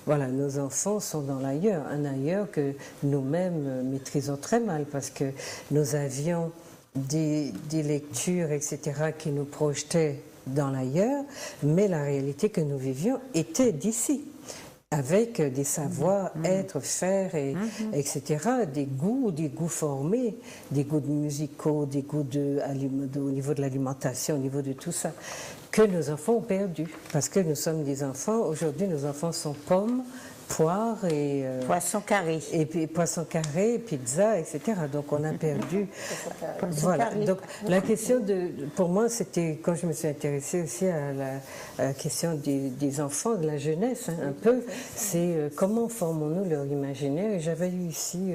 Speaker 1: nos enfants sont dans l'ailleurs, un ailleurs que nous-mêmes maîtrisons très mal, parce que nous avions des lectures, etc., qui nous projetaient dans l'ailleurs, mais la réalité que nous vivions était d'ici, avec des savoir-être, faire, etc., des goûts formés, des goûts musicaux, des goûts au niveau de l'alimentation, au niveau de tout ça, que nos enfants ont perdu. Parce que nous sommes des enfants, aujourd'hui nos enfants sont pommes, poires et...
Speaker 3: poisson carré.
Speaker 1: Et puis poisson carré, pizza, etc. Donc on a perdu... Voilà. Donc la question pour moi, c'était, quand je me suis intéressée aussi à la question des enfants, de la jeunesse, un peu, c'est comment formons-nous leur imaginaire. Et j'avais eu ici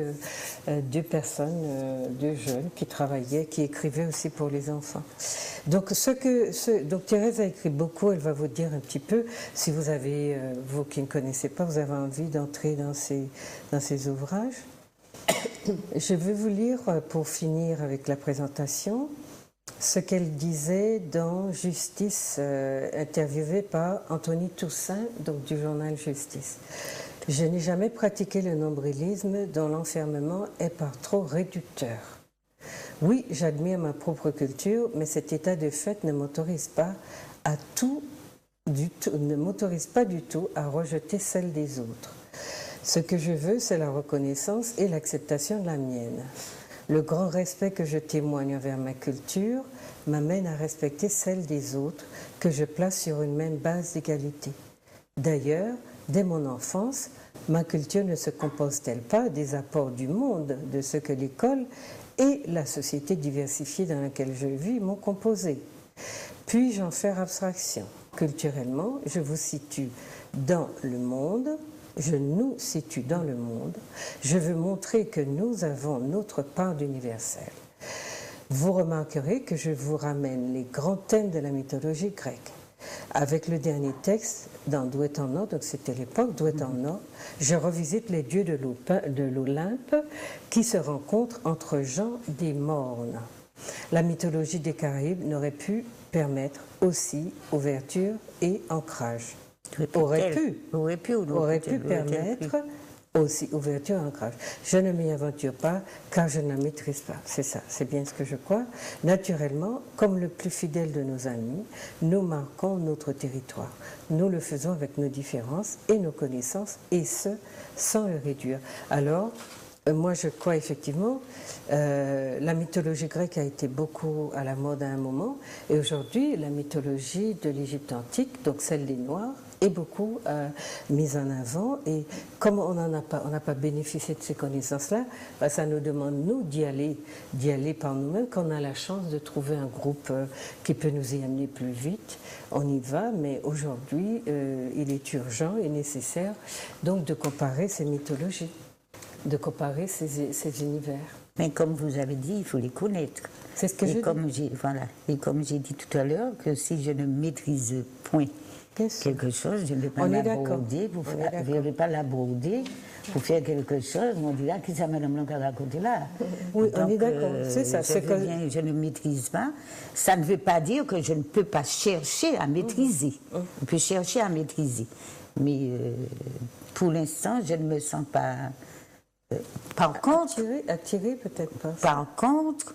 Speaker 1: deux personnes, deux jeunes qui travaillaient, qui écrivaient aussi pour les enfants. Donc donc Thérèse a écrit beaucoup, elle va vous dire un petit peu, si vous avez, vous qui ne connaissez pas, vous avez envie d'entrer dans ces ouvrages. Je vais vous lire, pour finir avec la présentation, ce qu'elle disait dans Justice, interviewée par Anthony Toussaint, donc du journal Justice. « Je n'ai jamais pratiqué le nombrilisme dont l'enfermement est par trop réducteur. Oui, j'admire ma propre culture, mais cet état de fait ne m'autorise pas du tout à rejeter celle des autres. Ce que je veux, c'est la reconnaissance et l'acceptation de la mienne. Le grand respect que je témoigne envers ma culture m'amène à respecter celle des autres que je place sur une même base d'égalité. D'ailleurs, dès mon enfance, ma culture ne se compose-t-elle pas des apports du monde, de ce que l'école et la société diversifiée dans laquelle je vis m'ont composé? Puis-je en faire abstraction? Culturellement, je vous situe dans le monde, je nous situe dans le monde, je veux montrer que nous avons notre part d'universel. Vous remarquerez que je vous ramène les grands thèmes de la mythologie grecque. Avec le dernier texte, dans Douai en Or, donc c'était l'époque, Douai en Or, je revisite les dieux de l'Olympe qui se rencontrent entre gens des mornes. La mythologie des Caraïbes n'aurait pu permettre aussi ouverture et ancrage. Aurait pu permettre aussi ouverture et ancrage. Je ne m'y aventure pas car je ne la maîtrise pas. C'est ça, c'est bien ce que je crois. Naturellement, comme le plus fidèle de nos amis, nous marquons notre territoire. Nous le faisons avec nos différences et nos connaissances, et ce, sans le réduire. Alors, Moi, je crois effectivement, la mythologie grecque a été beaucoup à la mode à un moment, et aujourd'hui, la mythologie de l'Égypte antique, donc celle des Noirs, est beaucoup mise en avant. Et comme on n'a pas bénéficié de ces connaissances-là, ben, ça nous demande, nous, d'y aller par nous-mêmes. Quand on a la chance de trouver un groupe qui peut nous y amener plus vite, on y va. Mais aujourd'hui, il est urgent et nécessaire donc de comparer ces mythologies, de comparer ces univers.
Speaker 3: Mais comme vous avez dit, il faut les connaître.
Speaker 1: C'est ce que je
Speaker 3: dis. Voilà. Et comme j'ai dit tout à l'heure, que si je ne maîtrise point quelque chose, je ne vais pas l'aborder. Vous ne vais pas l'aborder pour faire quelque chose. On dira qui ça, Madame Blanc, à raconter là.
Speaker 1: Oui, on est d'accord. C'est ça.
Speaker 3: Je ne maîtrise pas. Ça ne veut pas dire que je ne peux pas chercher à maîtriser. Je peux chercher à maîtriser. Mais pour l'instant, je ne me sens pas. Par contre.
Speaker 1: Attirée peut-être pas.
Speaker 3: Par contre,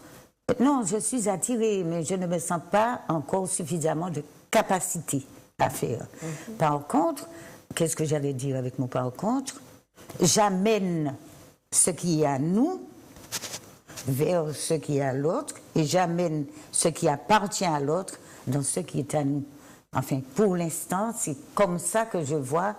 Speaker 3: non, je suis attirée, mais je ne me sens pas encore suffisamment de capacité à faire. Par contre, qu'est-ce que j'allais dire avec mon par contre? J'amène ce qui est à nous vers ce qui est à l'autre, et j'amène ce qui appartient à l'autre dans ce qui est à nous. Enfin, pour l'instant, c'est comme ça que je vois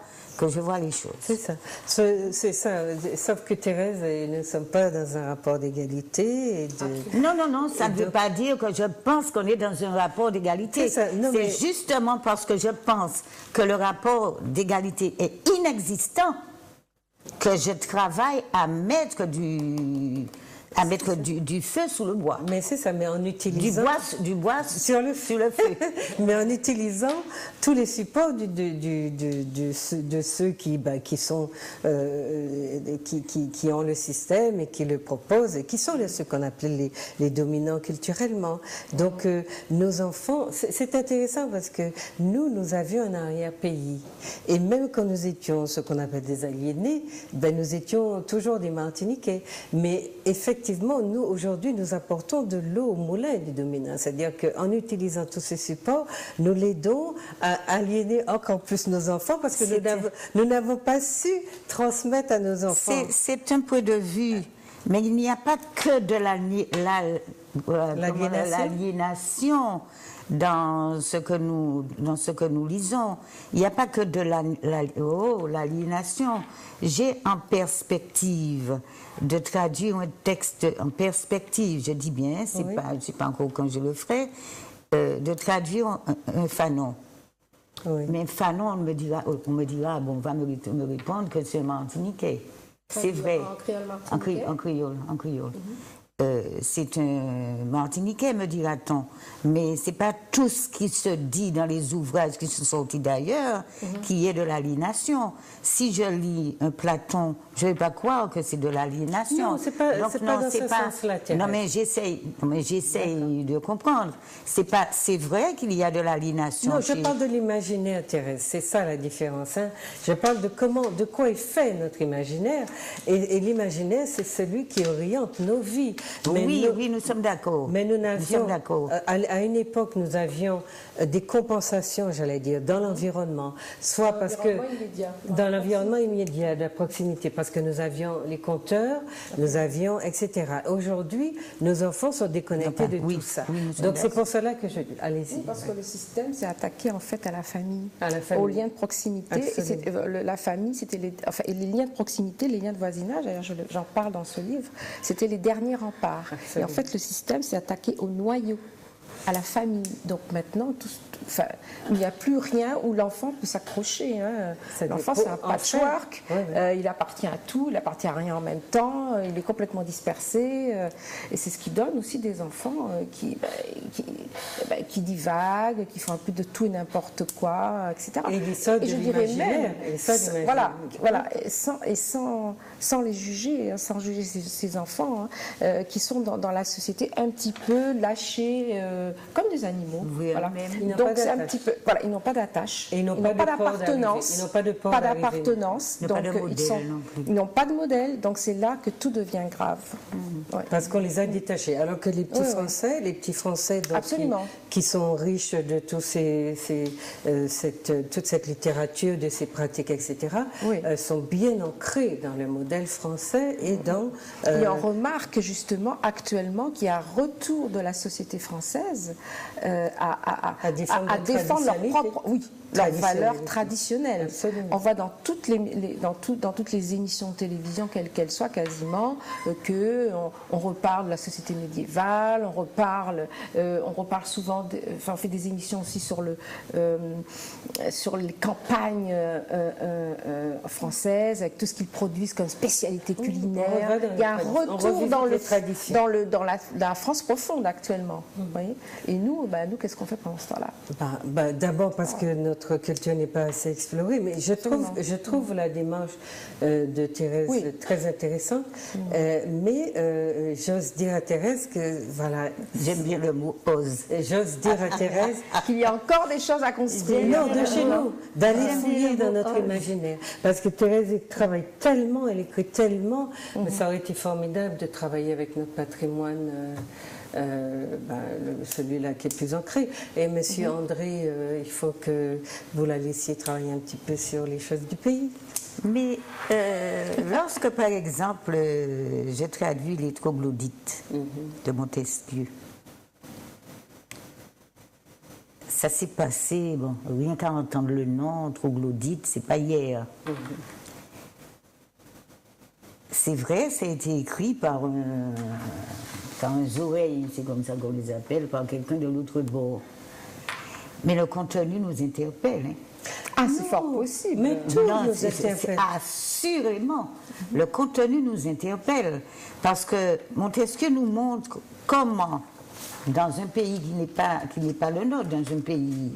Speaker 3: les choses.
Speaker 1: C'est ça. C'est ça. Sauf que Thérèse et nous ne sommes pas dans un rapport d'égalité.
Speaker 3: Non, ça ne veut pas dire que je pense qu'on est dans un rapport d'égalité. C'est justement parce que je pense que le rapport d'égalité est inexistant que je travaille à mettre du feu sous le bois.
Speaker 1: Mais c'est ça, mais en utilisant...
Speaker 3: Du bois sur le feu.
Speaker 1: Mais en utilisant tous les supports de ceux qui ont le système et qui le proposent, et qui sont ceux qu'on appelait les dominants culturellement. Donc, nos enfants... C'est intéressant parce que nous avions un arrière-pays. Et même quand nous étions ce qu'on appelle des aliénés, nous étions toujours des Martiniquais. Mais effectivement, nous, aujourd'hui, nous apportons de l'eau au moulin du dominant. C'est-à-dire qu'en utilisant tous ces supports, nous l'aidons à aliéner encore plus nos enfants parce que nous n'avons pas su transmettre à nos enfants.
Speaker 3: C'est un point de vue, mais il n'y a pas que de l'aliénation dans ce que nous lisons. Il n'y a pas que de l'aliénation. J'ai en perspective de traduire un texte en perspective, je dis bien, je sais pas encore quand je le ferai, de traduire un Fanon. Oui. Mais Fanon, on me dira, bon, on va me répondre que c'est un Martiniquais. C'est vrai. En créole. C'est un Martiniquais, me dira-t-on. Mais ce n'est pas tout ce qui se dit dans les ouvrages qui sont sortis d'ailleurs qui est de l'aliénation. Si je lis un Platon, je ne vais pas croire que c'est de l'aliénation.
Speaker 1: Non, c'est pas dans ce sens-là.
Speaker 3: Non, mais j'essaye de comprendre. C'est vrai qu'il y a de l'aliénation.
Speaker 1: Non, je parle de l'imaginaire, Thérèse. C'est ça la différence. Hein. Je parle de quoi est fait notre imaginaire. Et l'imaginaire, c'est celui qui oriente nos vies.
Speaker 3: Mais oui, nous sommes d'accord.
Speaker 1: Mais nous sommes d'accord. À une époque, nous avions des compensations, j'allais dire, dans l'environnement. Soit parce que... Dans l'environnement immédiat, de la proximité, parce que nous avions les compteurs, nous avions, etc. Aujourd'hui, nos enfants sont déconnectés de tout ça. Donc c'est pour cela que je dis, allez-y.
Speaker 2: Oui, parce que le système s'est attaqué en fait à la famille, aux liens de proximité. Et la famille, c'était les liens de proximité, les liens de voisinage, d'ailleurs j'en parle dans ce livre, c'était les derniers remparts. Et en fait, le système s'est attaqué au noyau, à la famille. Donc maintenant, il n'y a plus rien où l'enfant peut s'accrocher. Hein. L'enfant, c'est un patchwork. Il appartient à tout, il appartient à rien en même temps. Il est complètement dispersé. Et c'est ce qui donne aussi des enfants qui divaguent, qui font un peu de tout et n'importe quoi, etc.
Speaker 1: Et je dirais même,
Speaker 2: sans les juger, sans juger ces enfants qui sont dans la société un petit peu lâchés comme des animaux.
Speaker 3: Oui,
Speaker 2: voilà.
Speaker 3: Donc
Speaker 2: Donc c'est un petit peu, voilà, ils n'ont pas d'attache,
Speaker 1: ils n'ont
Speaker 2: pas d'appartenance,
Speaker 1: ils n'ont pas de port
Speaker 2: pas d'appartenance,
Speaker 3: donc
Speaker 2: ils n'ont pas de modèle, donc c'est là que tout devient grave.
Speaker 1: Ouais. Parce qu'on les a détachés, alors que les petits Français, donc, qui sont riches de tous toute cette littérature, de ces pratiques, etc., sont bien ancrés dans le modèle français et dans...
Speaker 2: Et on remarque justement actuellement qu'il y a un retour de la société française à défendre leur propre... leurs valeurs traditionnelles.
Speaker 1: Absolument.
Speaker 2: On voit dans toutes les émissions de télévision, quelles qu'elles soient quasiment, on reparle de la société médiévale, on reparle souvent, on fait des émissions aussi sur les campagnes françaises, avec tout ce qu'ils produisent comme spécialité culinaire. Il y a un retour dans la France profonde actuellement. Vous voyez. Et nous, qu'est-ce qu'on fait pendant ce temps-là?
Speaker 1: D'abord parce que notre culture n'est pas assez explorée, mais je trouve la démarche de Thérèse très intéressante, mais j'ose dire à Thérèse que, voilà...
Speaker 3: J'aime bien le mot « ose ».
Speaker 1: J'ose dire à Thérèse...
Speaker 2: qu'il y a encore des choses à construire.
Speaker 1: Non, de chez nous, d'aller fouiller dans notre imaginaire. Parce que Thérèse travaille tellement, elle écrit tellement, mais ça aurait été formidable de travailler avec notre patrimoine... celui-là qui est plus ancré. Et Monsieur André, il faut que vous la laissiez travailler un petit peu sur les choses du pays.
Speaker 3: Mais lorsque, par exemple, j'ai traduit les troglodytes de Montesquieu, ça s'est passé, rien qu'à entendre le nom, troglodyte, c'est pas hier. C'est vrai, ça a été écrit par un oreilles, c'est comme ça qu'on les appelle, par quelqu'un de l'autre bord. Mais le contenu nous interpelle.
Speaker 2: C'est fort possible.
Speaker 1: Mais tout nous interpelle.
Speaker 3: Assurément. Le contenu nous interpelle. Parce que Montesquieu nous montre comment, dans un pays qui n'est pas le nôtre, dans un pays...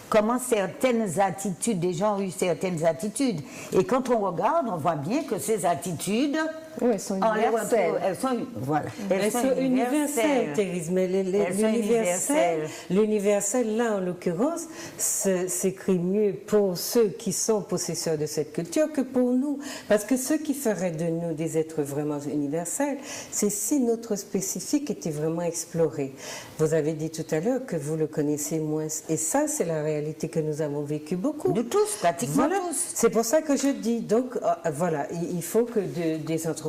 Speaker 3: comment certaines attitudes, des gens ont eu certaines attitudes. Et quand on regarde, on voit bien que ces attitudes...
Speaker 2: elles sont universelles.
Speaker 1: Elles sont universelles, Thérèse, mais l'universel, là, en l'occurrence, s'écrit mieux pour ceux qui sont possesseurs de cette culture que pour nous. Parce que ce qui ferait de nous des êtres vraiment universels, c'est si notre spécifique était vraiment exploré. Vous avez dit tout à l'heure que vous le connaissez moins. Et ça, c'est la réalité que nous avons vécu beaucoup.
Speaker 3: Nous tous, pratiquement tous.
Speaker 1: C'est pour ça que je dis, donc, il faut que des anthropologues,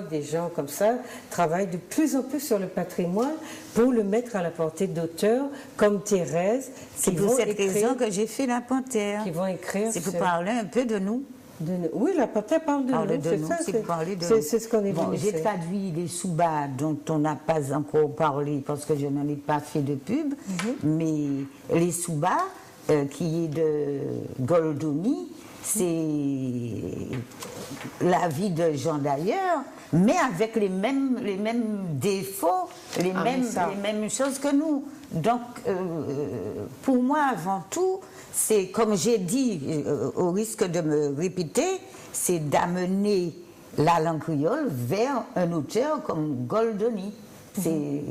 Speaker 1: des gens comme ça, travaillent de plus en plus sur le patrimoine pour le mettre à la portée d'auteurs comme Thérèse.
Speaker 3: C'est pour cette raison que j'ai fait La Panthère.
Speaker 1: Qui vont écrire.
Speaker 3: C'est pour parler un peu de nous.
Speaker 1: Oui, La Panthère parle de nous. C'est ce qu'on est venu faire.
Speaker 3: J'ai traduit les Souba dont on n'a pas encore parlé parce que je n'en ai pas fait de pub, mais les Souba, qui est de Goldoni, c'est la vie de Jean d'ailleurs, mais avec les mêmes défauts, les mêmes choses que nous. Donc, pour moi, avant tout, c'est, comme j'ai dit, au risque de me répéter, c'est d'amener la langue créole vers un auteur comme Goldoni. C'est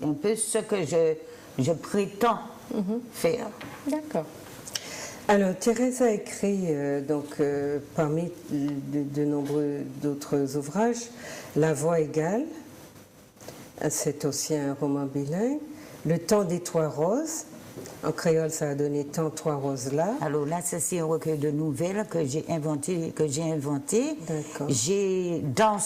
Speaker 3: un peu ce que je prétends faire.
Speaker 2: D'accord.
Speaker 1: Alors, Thérèse a écrit, parmi de nombreux d'autres ouvrages, La Voix égale, c'est aussi un roman bilingue, Le Temps des Trois Roses, en créole ça a donné Temps Trois Roses là.
Speaker 3: Alors là, c'est un recueil de nouvelles que j'ai inventé.
Speaker 1: D'accord.
Speaker 3: J'ai dans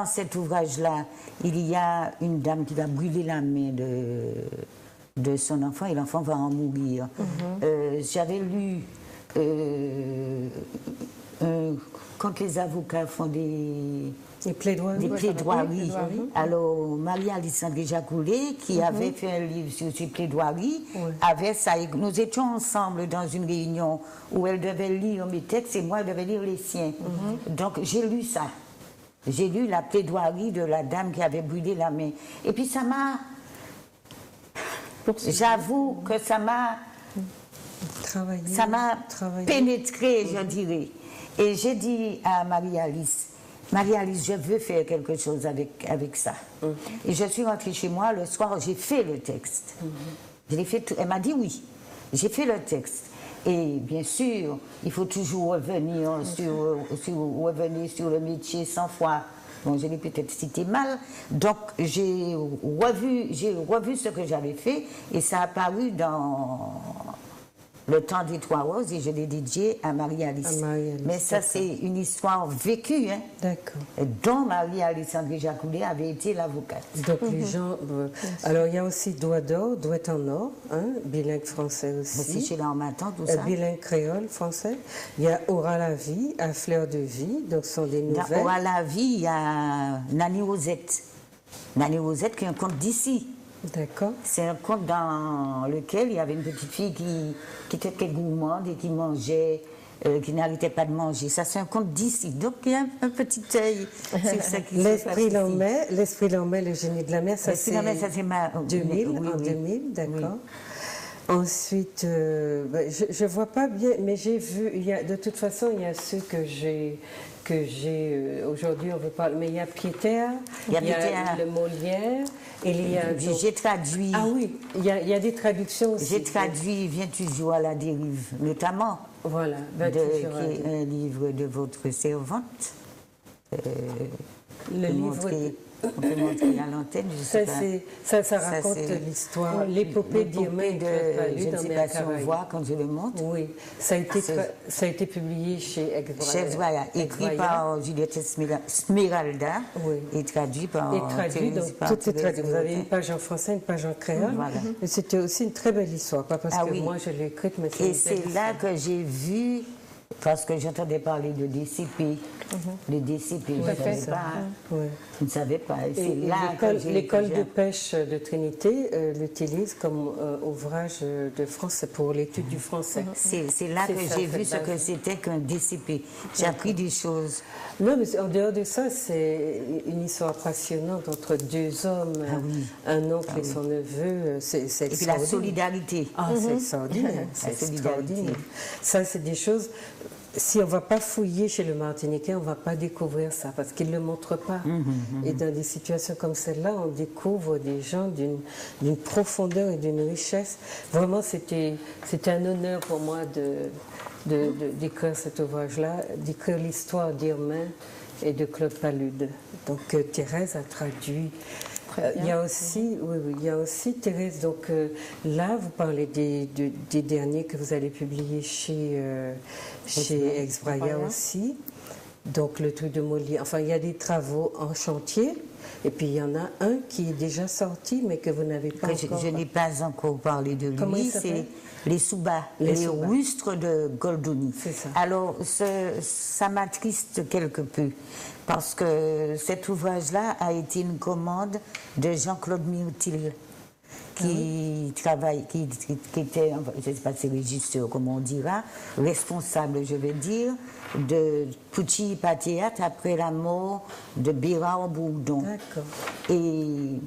Speaker 3: cet ouvrage-là, il y a une dame qui va brûler la main de son enfant et l'enfant va en mourir. J'avais lu quand les avocats font des plaidoiries. Alors, Marie-Alice André-Jacoulé, qui avait fait un livre sur ces plaidoiries, avait ça. Nous étions ensemble dans une réunion où elle devait lire mes textes et moi, elle devait lire les siens. Donc, j'ai lu ça. J'ai lu la plaidoirie de la dame qui avait brûlé la main. Et puis, ça m'a... J'avoue que ça m'a pénétré, je dirais. Et j'ai dit à Marie-Alice, Marie-Alice, je veux faire quelque chose avec ça. Et je suis rentrée chez moi, le soir, j'ai fait le texte. Je l'ai fait, elle m'a dit oui. J'ai fait le texte. Et bien sûr, il faut toujours revenir sur le métier 100 fois. Bon, je l'ai peut-être cité mal. Donc, j'ai revu ce que j'avais fait et ça a apparu dans Le Temps des Trois Roses et je l'ai dédié à Marie-Alice. Mais ça, c'est une histoire vécue, hein,
Speaker 1: d'accord,
Speaker 3: dont Marie-Alice André-Jacoulet avait été l'avocate.
Speaker 1: Donc les gens... alors il y a aussi Doigt d'or, Douette en or, hein, bilingue français aussi.
Speaker 3: C'est chez l'Harmattan, tout ça.
Speaker 1: Bilingue créole français. Il y a Aura la vie, à fleur de vie, donc ce sont des nouvelles.
Speaker 3: Dans Aura la vie, il y a Nanny Rosette. Nanny Rosette qui est un conte d'ici.
Speaker 1: D'accord.
Speaker 3: C'est un conte dans lequel il y avait une petite fille qui était très gourmande et qui mangeait, qui n'arrêtait pas de manger. Ça, c'est un conte d'ici. Donc, il y a un petit œil sur ça qui
Speaker 1: L'Esprit l'emmène, le génie de la mer, ça c'est 2000,
Speaker 3: oui,
Speaker 1: en 2000, d'accord. Oui. Ensuite, je ne vois pas bien, mais j'ai vu, de toute façon, il y a ceux que j'ai aujourd'hui, on veut parler, mais il y a Pieter, il y a le Molière, et il y a...
Speaker 3: J'ai traduit.
Speaker 1: Ah oui, il y a des traductions aussi.
Speaker 3: J'ai traduit Viens toujours à la dérive, notamment,
Speaker 1: voilà,
Speaker 3: qui est un livre de votre servante.
Speaker 1: Le livre...
Speaker 3: On peut montrer à l'antenne, je sais pas.
Speaker 1: Ça raconte l'histoire, l'épopée d'Irmée de
Speaker 3: je ne sais pas si on voit quand je le montre.
Speaker 1: Oui, ça a été publié chez
Speaker 3: Exbraya, écrit par Juliette Smeralda et traduit par...
Speaker 1: Et traduit, donc tout est traduit. Vous avez une page en français, une page en créole. Voilà. Et c'était aussi une très belle histoire, pas parce que moi je l'ai écrite, mais c'est...
Speaker 3: Et c'est là que j'ai vu... Parce que j'entendais parler de DCP. Le DCP, je ne savais pas. Je ne savais pas.
Speaker 1: L'école de pêche de Trinité l'utilise comme ouvrage de français pour l'étude du français.
Speaker 3: C'est là que j'ai vu ce que c'était qu'un DCP. J'ai appris des choses.
Speaker 1: Non, mais en dehors de ça, c'est une histoire passionnante entre deux hommes, un oncle et son neveu. Et
Speaker 3: puis la solidarité.
Speaker 1: Ah, c'est extraordinaire. C'est extraordinaire. Ça, c'est des choses... Si on ne va pas fouiller chez le Martiniquais, on ne va pas découvrir ça, parce qu'ils ne le montrent pas. Et dans des situations comme celle-là, on découvre des gens d'une profondeur et d'une richesse. Vraiment, c'était un honneur pour moi d'écrire cet ouvrage-là, d'écrire l'histoire d'Irmin et de Claude Palude. Donc Thérèse a traduit. Il y a aussi, Thérèse, donc là, vous parlez des derniers que vous allez publier chez Exbraya aussi. Donc le truc de Molière. Enfin, il y a des travaux en chantier. Et puis il y en a un qui est déjà sorti, mais que vous n'avez pas encore...
Speaker 3: Je n'ai pas encore parlé de lui.
Speaker 1: Comment il s'appelle ?
Speaker 3: Les Soubas, les rustres de Goldoni.
Speaker 1: C'est ça.
Speaker 3: Alors, ça m'attriste quelque peu, parce que cet ouvrage-là a été une commande de Jean-Claude Myrtil, qui était, je ne sais pas si c'est régisseur, comme on dira, responsable, je vais dire, de Pucci Théâtre après la mort de Bérard Bourdon.
Speaker 1: D'accord.
Speaker 3: Et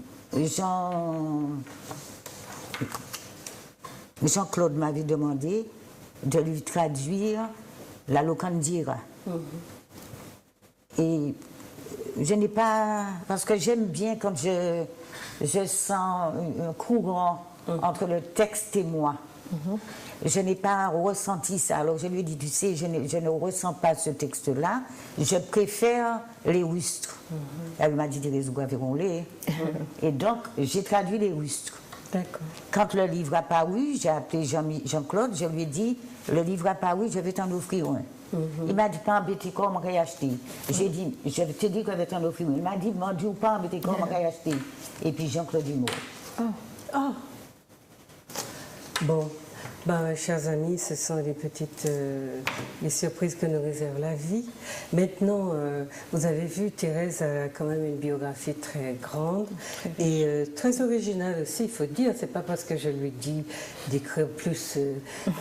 Speaker 3: Jean-Claude m'avait demandé de lui traduire la Locandira. Et je n'ai pas... Parce que j'aime bien quand je sens un courant entre le texte et moi. Je n'ai pas ressenti ça. Alors je lui ai dit, tu sais, je ne ressens pas ce texte-là. Je préfère les rustres. Elle m'a dit, Thérèse, les. Et donc, j'ai traduit les rustres.
Speaker 1: D'accord.
Speaker 3: Quand le livre a paru, j'ai appelé Jean-Claude, je lui ai dit, le livre a paru, je vais t'en offrir un. Il m'a dit, pas embêté, comment on va acheter? J'ai dit, je te dis que je vais t'en offrir un. Il m'a dit, m'en dis pas embêté, comment on va acheter? Et puis Jean-Claude est mort.
Speaker 1: Bon. Chers amis, ce sont les surprises que nous réserve la vie. Maintenant, vous avez vu, Thérèse a quand même une biographie très grande et très originale aussi, il faut dire. C'est pas parce que je lui dis d'écrire plus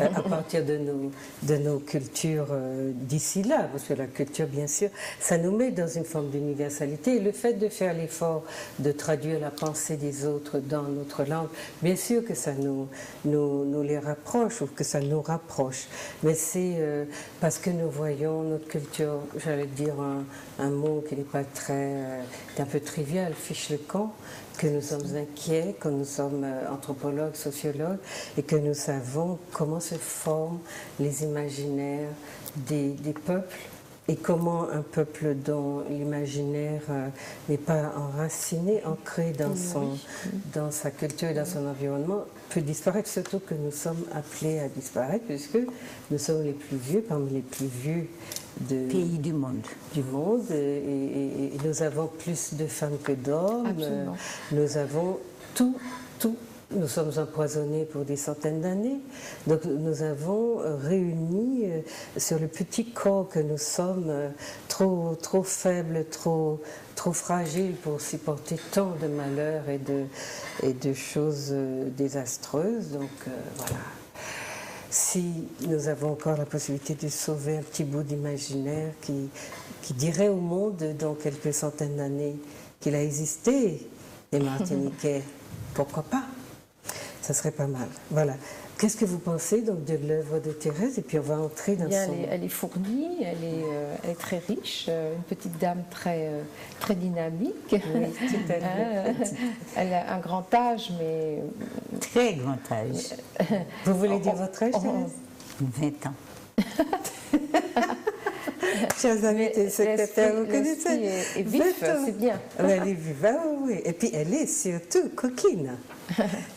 Speaker 1: à partir de nos cultures d'ici là, parce que la culture, bien sûr, ça nous met dans une forme d'universalité. Et le fait de faire l'effort de traduire la pensée des autres dans notre langue, bien sûr que ça nous les rapproche approche ou que ça nous rapproche. Mais c'est parce que nous voyons notre culture, j'allais dire un mot qui n'est pas qui est un peu trivial, fiche le camp, que nous sommes inquiets, que nous sommes anthropologues, sociologues, et que nous savons comment se forment les imaginaires des peuples, et comment un peuple dont l'imaginaire n'est pas enraciné, ancré dans sa culture et dans son environnement, peut disparaître, surtout que nous sommes appelés à disparaître, puisque nous sommes les plus vieux, parmi les plus vieux
Speaker 3: pays du monde.
Speaker 1: Et nous avons plus de femmes que d'hommes. Nous avons tout. Nous sommes empoisonnés pour des centaines d'années. Donc nous avons réuni sur le petit corps que nous sommes, trop faibles, trop fragiles pour supporter tant de malheurs et de choses désastreuses. Donc voilà. Si nous avons encore la possibilité de sauver un petit bout d'imaginaire qui dirait au monde dans quelques centaines d'années qu'il a existé, les Martiniquais, pourquoi pas? Ça serait pas mal. Voilà. Qu'est-ce que vous pensez donc de l'œuvre de Thérèse? Et puis on va entrer dans son...
Speaker 2: Elle est fournie, elle est très riche, une petite dame très dynamique.
Speaker 1: Oui, tout à fait.
Speaker 2: Elle a un grand âge, mais...
Speaker 3: Très grand âge.
Speaker 1: Vous voulez dire votre âge, Thérèse?
Speaker 3: 20 ans.
Speaker 1: Chers amis téléspectateurs, vous connaissez?
Speaker 2: Elle est vif, c'est bien.
Speaker 1: Elle est vive, oui. Et puis elle est surtout coquine.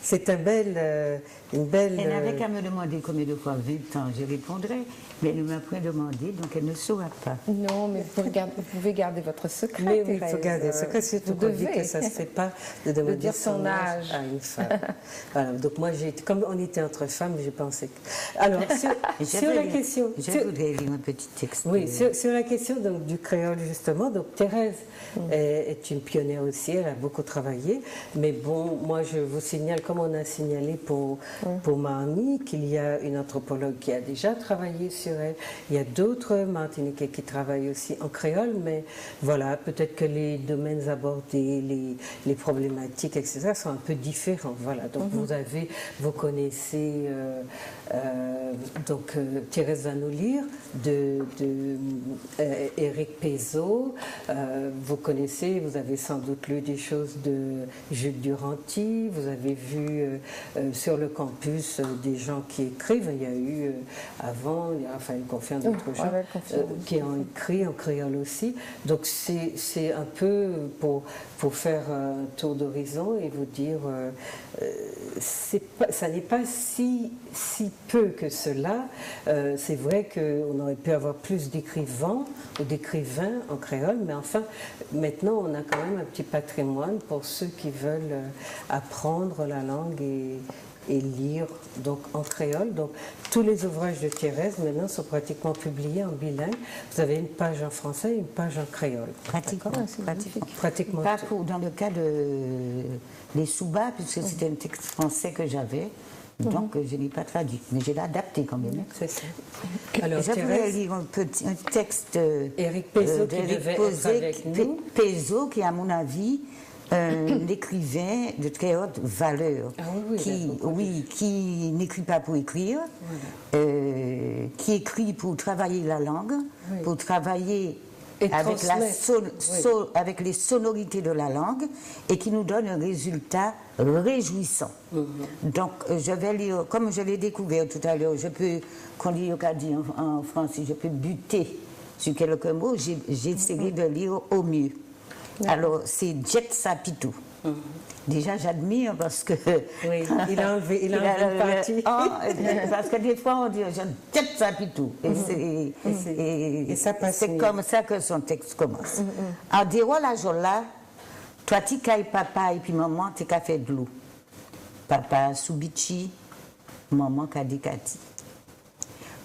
Speaker 1: C'est une belle...
Speaker 3: Elle n'avait qu'à me demander combien de fois 20 ans, je répondrais, mais elle ne m'a pas demandé, donc elle ne saura pas.
Speaker 2: Non, mais vous pouvez garder votre secret.
Speaker 1: Mais oui, il faut garder le secret, surtout qu'on dit que ça ne se fait pas de demander son âge à une femme. Voilà, donc moi, comme on était entre femmes, j'ai pensé que... Alors, sur la question...
Speaker 3: Je voudrais lire un petit texte.
Speaker 1: Oui, sur la question donc, du créole, justement, donc Thérèse est une pionnière aussi, elle a beaucoup travaillé, mais bon, moi je vous signale, comme on a signalé pour Marnie, qu'il y a une anthropologue qui a déjà travaillé sur elle, il y a d'autres Martiniquais qui travaillent aussi en créole, mais voilà, peut-être que les domaines abordés, les problématiques, etc., sont un peu différents, voilà, donc vous connaissez donc Thérèse va nous lire de Éric Pézeau. Vous connaissez, vous avez sans doute lu des choses de Jules Duranty, vous avez vu sur le campus des gens qui écrivent. Il y a eu avant, Raphaël Confiant, d'autres gens qui ont écrit en créole aussi. Donc c'est un peu pour faire un tour d'horizon et vous dire ça n'est pas si peu que cela. C'est vrai qu'on aurait pu avoir plus d'écrivains ou d'écrivains en créole, mais enfin, maintenant, on a quand même un petit patrimoine pour ceux qui veulent apprendre la langue et lire donc en créole. Donc, tous les ouvrages de Thérèse, maintenant, sont pratiquement publiés en bilingue. Vous avez une page en français et une page en créole.
Speaker 3: Pratiquement. Pas dans le cas des Souba, puisque c'était un texte français que j'avais. Donc, je n'ai pas traduit, mais je l'ai adapté quand même.
Speaker 1: C'est ça. Alors,
Speaker 3: je voulais lire un texte
Speaker 1: Éric Pézeau qui devait être avec nous.
Speaker 3: Pézeau, qui, à mon avis, un écrivain de très haute valeur, qui n'écrit pas pour écrire, qui écrit pour travailler la langue, pour travailler avec les sonorités de la langue et qui nous donne un résultat réjouissant. Donc, je vais lire, comme je l'ai découvert tout à l'heure, qu'on dit en français, je peux buter sur quelques mots, j'ai essayé de lire au mieux. Alors, c'est Jet Sapitou. Déjà, j'admire parce que...
Speaker 1: Oui, il a enlevé une partie.
Speaker 3: Parce que des fois, on dit « Jet Sapitou ». Et c'est comme ça que son texte commence. En disant la jola, toi, tu cailles papa et puis maman, tu as fait de l'eau. Papa Soubichi, maman Kadikati.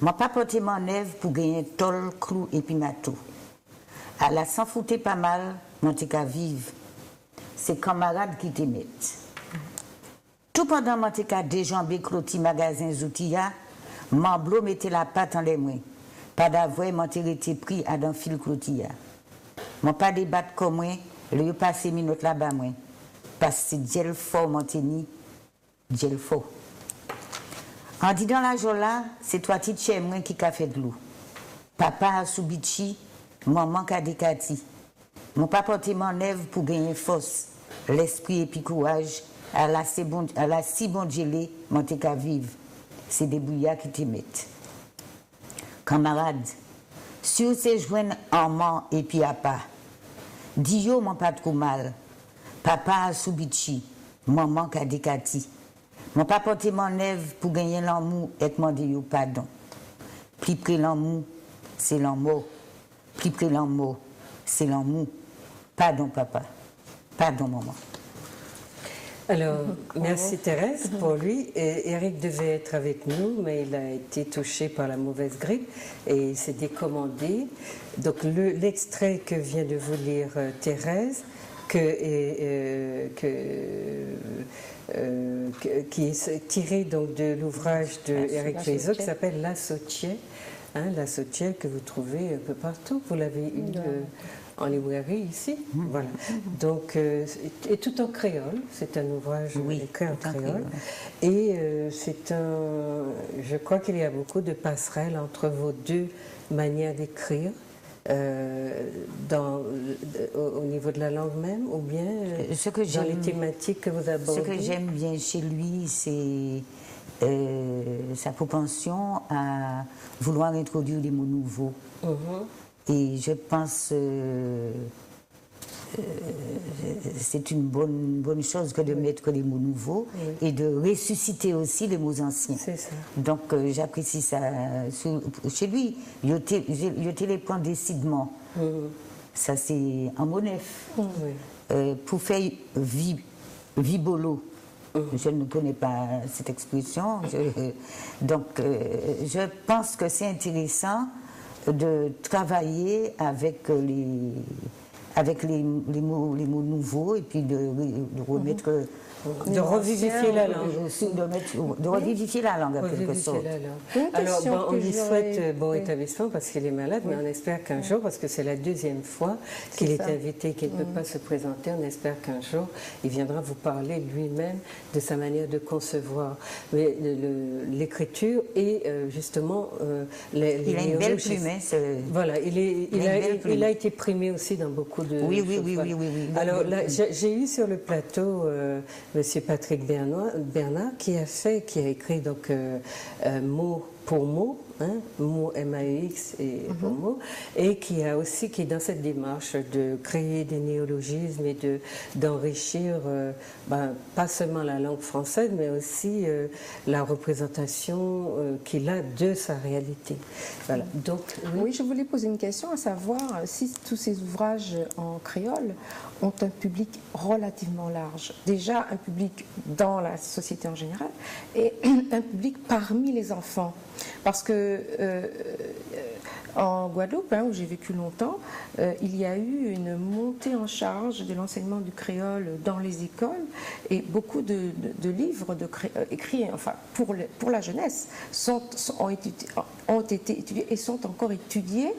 Speaker 3: Mon papa te m'en lève pour gagner tol, clou et puis matou. À la s'en foutait pas mal, mon tika vive. C'est camarades qui t'émettent. Tout pendant mon tika déjambé cloti magasin Zoutia, mon blot mettait la patte en les mains. Pas d'avouer, mon été pris à d'un fil clotia. Mon pas débattre comme moi, le passé minute là-bas moi. Parce que c'est gel fort mon teni, gel fort. En dit dans la jola, c'est toi qui tiens moi qui a fait de l'eau. Papa a soubichi, maman a décati. Mon papa porté mon œuvre pour gagner force, l'esprit et puis courage, à la si bon gelée, mon qu'à vivre. C'est des bouillards qui te mettent. Camarade, si vous se joignent en man et puis à pas, dis yo mon pas trop mal. Papa a soubichi, maman a décati. Mon papa porté mon œuvre pour gagner l'amour et demander yo pardon. Plus près l'amour, c'est l'amour. Plus près l'amour, c'est l'amour. Pardon papa, pardon maman.
Speaker 1: Alors, merci Thérèse pour lui. Et Eric devait être avec nous, mais il a été touché par la mauvaise grippe et il s'est décommandé. Donc l'extrait que vient de vous lire Thérèse, qui est tiré donc de l'ouvrage de Éric Fleizot qui s'appelle La Sautière, La Sautière que vous trouvez un peu partout. Vous l'avez eu en librairie ici, voilà. Donc, et tout en créole, c'est un ouvrage écrit en créole. Et c'est je crois qu'il y a beaucoup de passerelles entre vos deux manières d'écrire. Au niveau de la langue même, ou bien dans les thématiques que vous abordez?
Speaker 3: Ce que j'aime bien chez lui, c'est sa propension à vouloir introduire des mots nouveaux. Et je pense c'est une bonne chose que de mettre des mots nouveaux et de ressusciter aussi les mots anciens.
Speaker 1: C'est ça.
Speaker 3: Donc j'apprécie ça chez lui. Il y les points décidement. Ça c'est un mot neuf. Pour faire vibolo. Je ne connais pas cette expression. Donc je pense que c'est intéressant de travailler avec les mots nouveaux et puis de remettre...
Speaker 1: De revivifier la langue.
Speaker 3: De revivifier la langue, en quelque sorte.
Speaker 1: Alors, on lui souhaite bon établissement parce qu'il est malade, mais on espère qu'un jour, parce que c'est la deuxième fois qu'il est invité, qu'il ne peut pas se présenter, on espère qu'un jour, il viendra vous parler lui-même de sa manière de concevoir l'écriture et justement les
Speaker 3: il a une belle plume.
Speaker 1: Voilà, il a été primé aussi dans beaucoup de
Speaker 3: oui.
Speaker 1: Alors, j'ai eu sur le plateau Monsieur Patrick Bernard qui a écrit donc mot pour mot, mot MAEX et pour mot, et qui est dans cette démarche de créer des néologismes et d'enrichir pas seulement la langue française, mais aussi la représentation qu'il a de sa réalité. Voilà. Donc,
Speaker 2: oui, je voulais poser une question, à savoir si tous ces ouvrages en créole ont un public relativement large. Déjà un public dans la société en général et un public parmi les enfants. Parce que en Guadeloupe, où j'ai vécu longtemps, il y a eu une montée en charge de l'enseignement du créole dans les écoles et beaucoup de livres écrits pour la jeunesse ont été étudiés et sont encore étudiés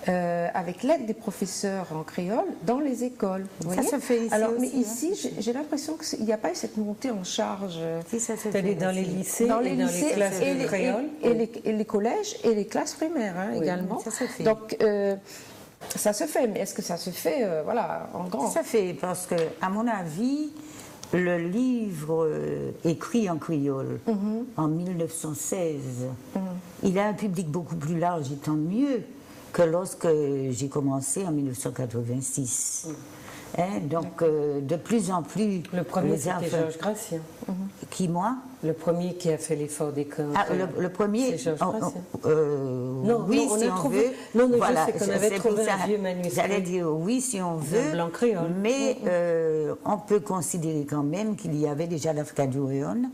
Speaker 2: avec l'aide des professeurs en créole dans les écoles.
Speaker 3: Ça se fait ici.
Speaker 2: Alors,
Speaker 3: aussi,
Speaker 2: mais ici, j'ai l'impression qu'il n'y a pas eu cette montée en charge.
Speaker 1: C'est-à-dire dans les lycées, dans les classes de créole
Speaker 2: et les collèges et les classes primaires également.
Speaker 3: Ça se fait.
Speaker 2: Donc, ça se fait, mais est-ce que ça se fait en grand?
Speaker 3: Ça se fait parce que, à mon avis, le livre écrit en créole en 1916, il a un public beaucoup plus large et tant mieux que lorsque j'ai commencé en 1986. Donc, de plus en plus...
Speaker 1: Le premier, c'était Georges Gratien.
Speaker 3: Qui, moi?
Speaker 1: Le premier qui a fait l'effort d'écrire.
Speaker 3: Le premier,
Speaker 1: c'est Georges Gratien.
Speaker 3: Oui, si on veut.
Speaker 1: Non,
Speaker 3: voilà,
Speaker 1: c'est qu'on avait trouvé un vieux manuscrit.
Speaker 3: J'allais dire oui, si on veut.
Speaker 1: Blanc créole.
Speaker 3: Mais on peut considérer quand même qu'il y avait déjà l'Africaduréon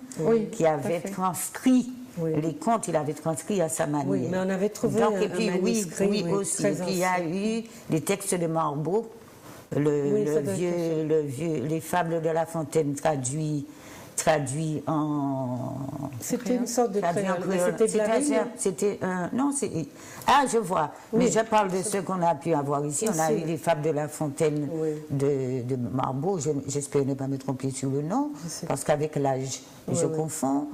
Speaker 3: qui avait transcrit les contes, il avait transcrit à sa manière.
Speaker 1: Oui, mais on avait trouvé un manuscrit.
Speaker 3: Oui, aussi. Et puis il y a eu les textes de Marbeau, les fables de La Fontaine traduits traduit en...
Speaker 1: C'était une sorte de créole, mais c'était de la Réunion.
Speaker 3: C'était non, c'est... Ah, je vois. Mais je parle de ceux qu'on a pu avoir ici. On a eu les Fables de La Fontaine de Marbeau. J'espère ne pas me tromper sur le nom, parce qu'avec l'âge, je confonds.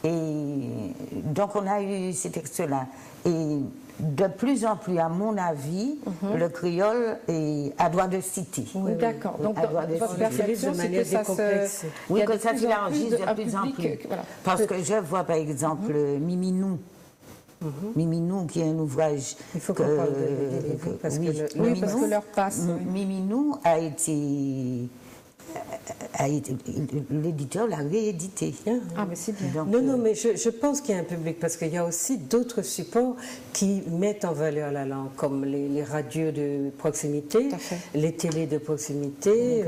Speaker 3: Et donc, on a eu ces textes-là. Et de plus en plus, à mon avis, le créole est à droit de cité.
Speaker 2: Oui, d'accord. Donc, votre perception, c'est que ça se...
Speaker 3: Oui, que ça s'élargisse de plus en plus. Parce que je vois, par exemple, Miminou. Miminou, qui est un ouvrage...
Speaker 1: Il faut qu'on parle des livres, parce
Speaker 2: que l'heure passe.
Speaker 3: Miminou a été... l'éditeur l'a réédité.
Speaker 2: Ah, mais c'est bien.
Speaker 1: Donc, non, mais je pense qu'il y a un public, parce qu'il y a aussi d'autres supports qui mettent en valeur la langue, comme les radios de proximité, les télés de proximité.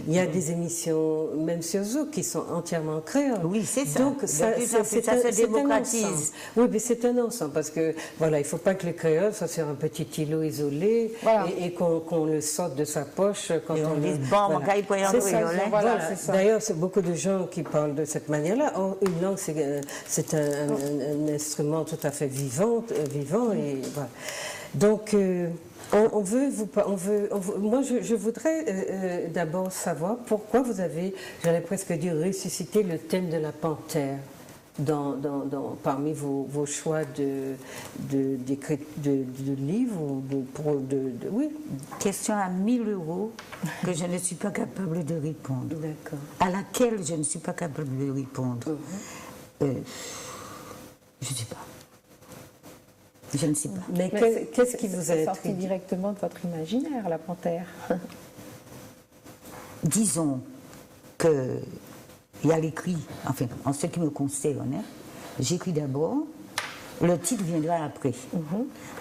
Speaker 1: Il y a des émissions, même sur Zouk, qui sont entièrement créoles.
Speaker 3: Oui, c'est ça.
Speaker 1: Donc, ça se démocratise. Oui, mais c'est un ensemble, parce que, voilà, il ne faut pas que le créole soit sur un petit îlot isolé et qu'on le sorte de sa poche quand on le...
Speaker 2: Voilà, c'est
Speaker 1: d'ailleurs, c'est beaucoup de gens qui parlent de cette manière-là. Une langue, c'est un instrument tout à fait vivant et voilà. Donc, moi, je voudrais d'abord savoir pourquoi vous avez, j'allais presque dire, ressuscité le thème de la panthère parmi vos choix de livres ou oui.
Speaker 3: Question à 1 000 € que je ne suis pas capable de répondre.
Speaker 1: D'accord.
Speaker 3: À laquelle je ne suis pas capable de répondre. Je ne sais pas. Je ne sais pas.
Speaker 1: Mais qu'est-ce qui vous a
Speaker 2: sorti directement de votre imaginaire, la panthère?
Speaker 3: Disons que il y a l'écrit, enfin, en ce qui me concerne, j'écris d'abord, le titre viendra après.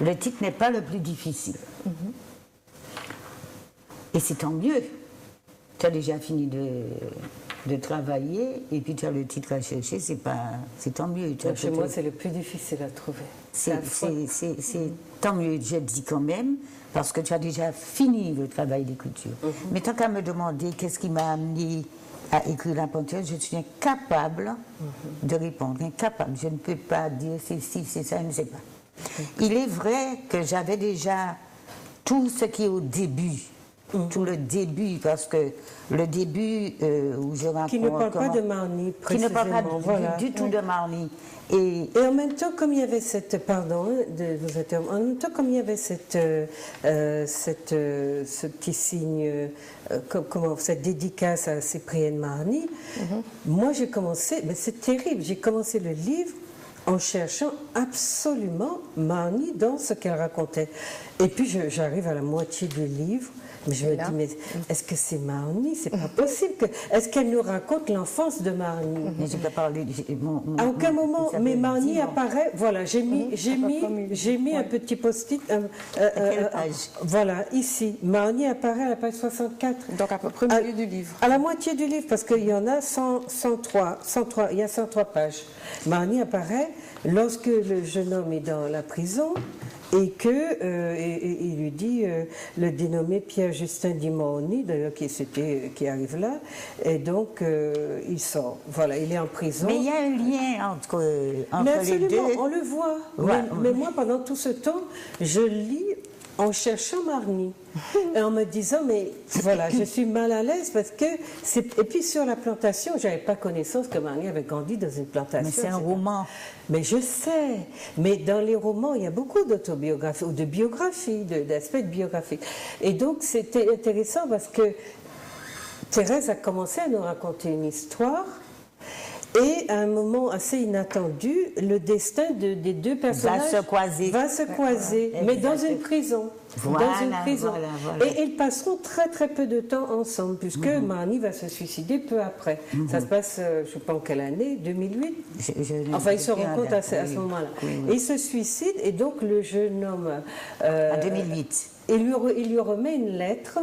Speaker 3: Le titre n'est pas le plus difficile. Et c'est tant mieux. Tu as déjà fini de travailler, et puis tu as le titre à chercher, c'est tant mieux.
Speaker 1: Chez moi, c'est le plus difficile à trouver.
Speaker 3: C'est tant mieux, je dis quand même, parce que tu as déjà fini le travail d'écriture. Mais tant qu'à me demander qu'est-ce qui m'a amené à écrire la panthère, je suis incapable de répondre, incapable. Je ne peux pas dire c'est ci, c'est ça, je ne sais pas. Il est vrai que j'avais déjà tout ce qui est au début, tout le début, parce que le début où je raconte...
Speaker 1: Qui ne parle pas de Marny, précisément.
Speaker 3: Qui ne parle pas du tout de Marny.
Speaker 1: Et en même temps, comme il y avait cette... Pardon de vous interrompre. En même temps, comme il y avait ce petit signe, cette dédicace à Cyprienne Marny, moi j'ai commencé... Mais c'est terrible, j'ai commencé le livre en cherchant absolument Marny dans ce qu'elle racontait. Et puis j'arrive à la moitié du livre, mais je me dis, mais est-ce que c'est Marny? C'est pas possible. Est-ce qu'elle nous raconte l'enfance de Marny?
Speaker 3: Mais je peux parler
Speaker 1: à aucun moment, mais Marny apparaît. Voilà, j'ai mis un petit post-it. Voilà, ici. Marny apparaît à la page 64.
Speaker 2: Donc à peu près au milieu du livre.
Speaker 1: À la moitié du livre, parce qu'il y en a 103. Il y a 103 pages. Marny apparaît lorsque le jeune homme est dans la prison. Et il lui dit, le dénommé Pierre-Justin Dimorny, d'ailleurs qui arrive là, et donc il sort. Voilà, il est en prison.
Speaker 3: Mais il y a un lien entre
Speaker 1: mais absolument,
Speaker 3: les deux.
Speaker 1: On le voit. Mais moi, pendant tout ce temps, je lis en cherchant Marny. Et en me disant, mais voilà, je suis mal à l'aise parce que... Et puis sur la plantation, je n'avais pas connaissance que Marny avait grandi dans une plantation.
Speaker 3: Mais c'est un roman.
Speaker 1: Mais je sais. Mais dans les romans, il y a beaucoup d'autobiographies, ou de biographies, d'aspects de biographie. Et donc, c'était intéressant parce que Thérèse a commencé à nous raconter une histoire. Et à un moment assez inattendu, le destin des deux personnages va se croiser, mais dans une prison.
Speaker 3: Voilà,
Speaker 1: dans une prison.
Speaker 3: Voilà.
Speaker 1: Et ils passeront très très peu de temps ensemble, puisque Marny va se suicider peu après. Ça se passe, je ne sais pas en quelle année, 2008 Enfin, ils se rencontrent à ce moment-là. Et il se suicide, et donc le jeune homme...
Speaker 3: en 2008.
Speaker 1: Il lui remet une lettre...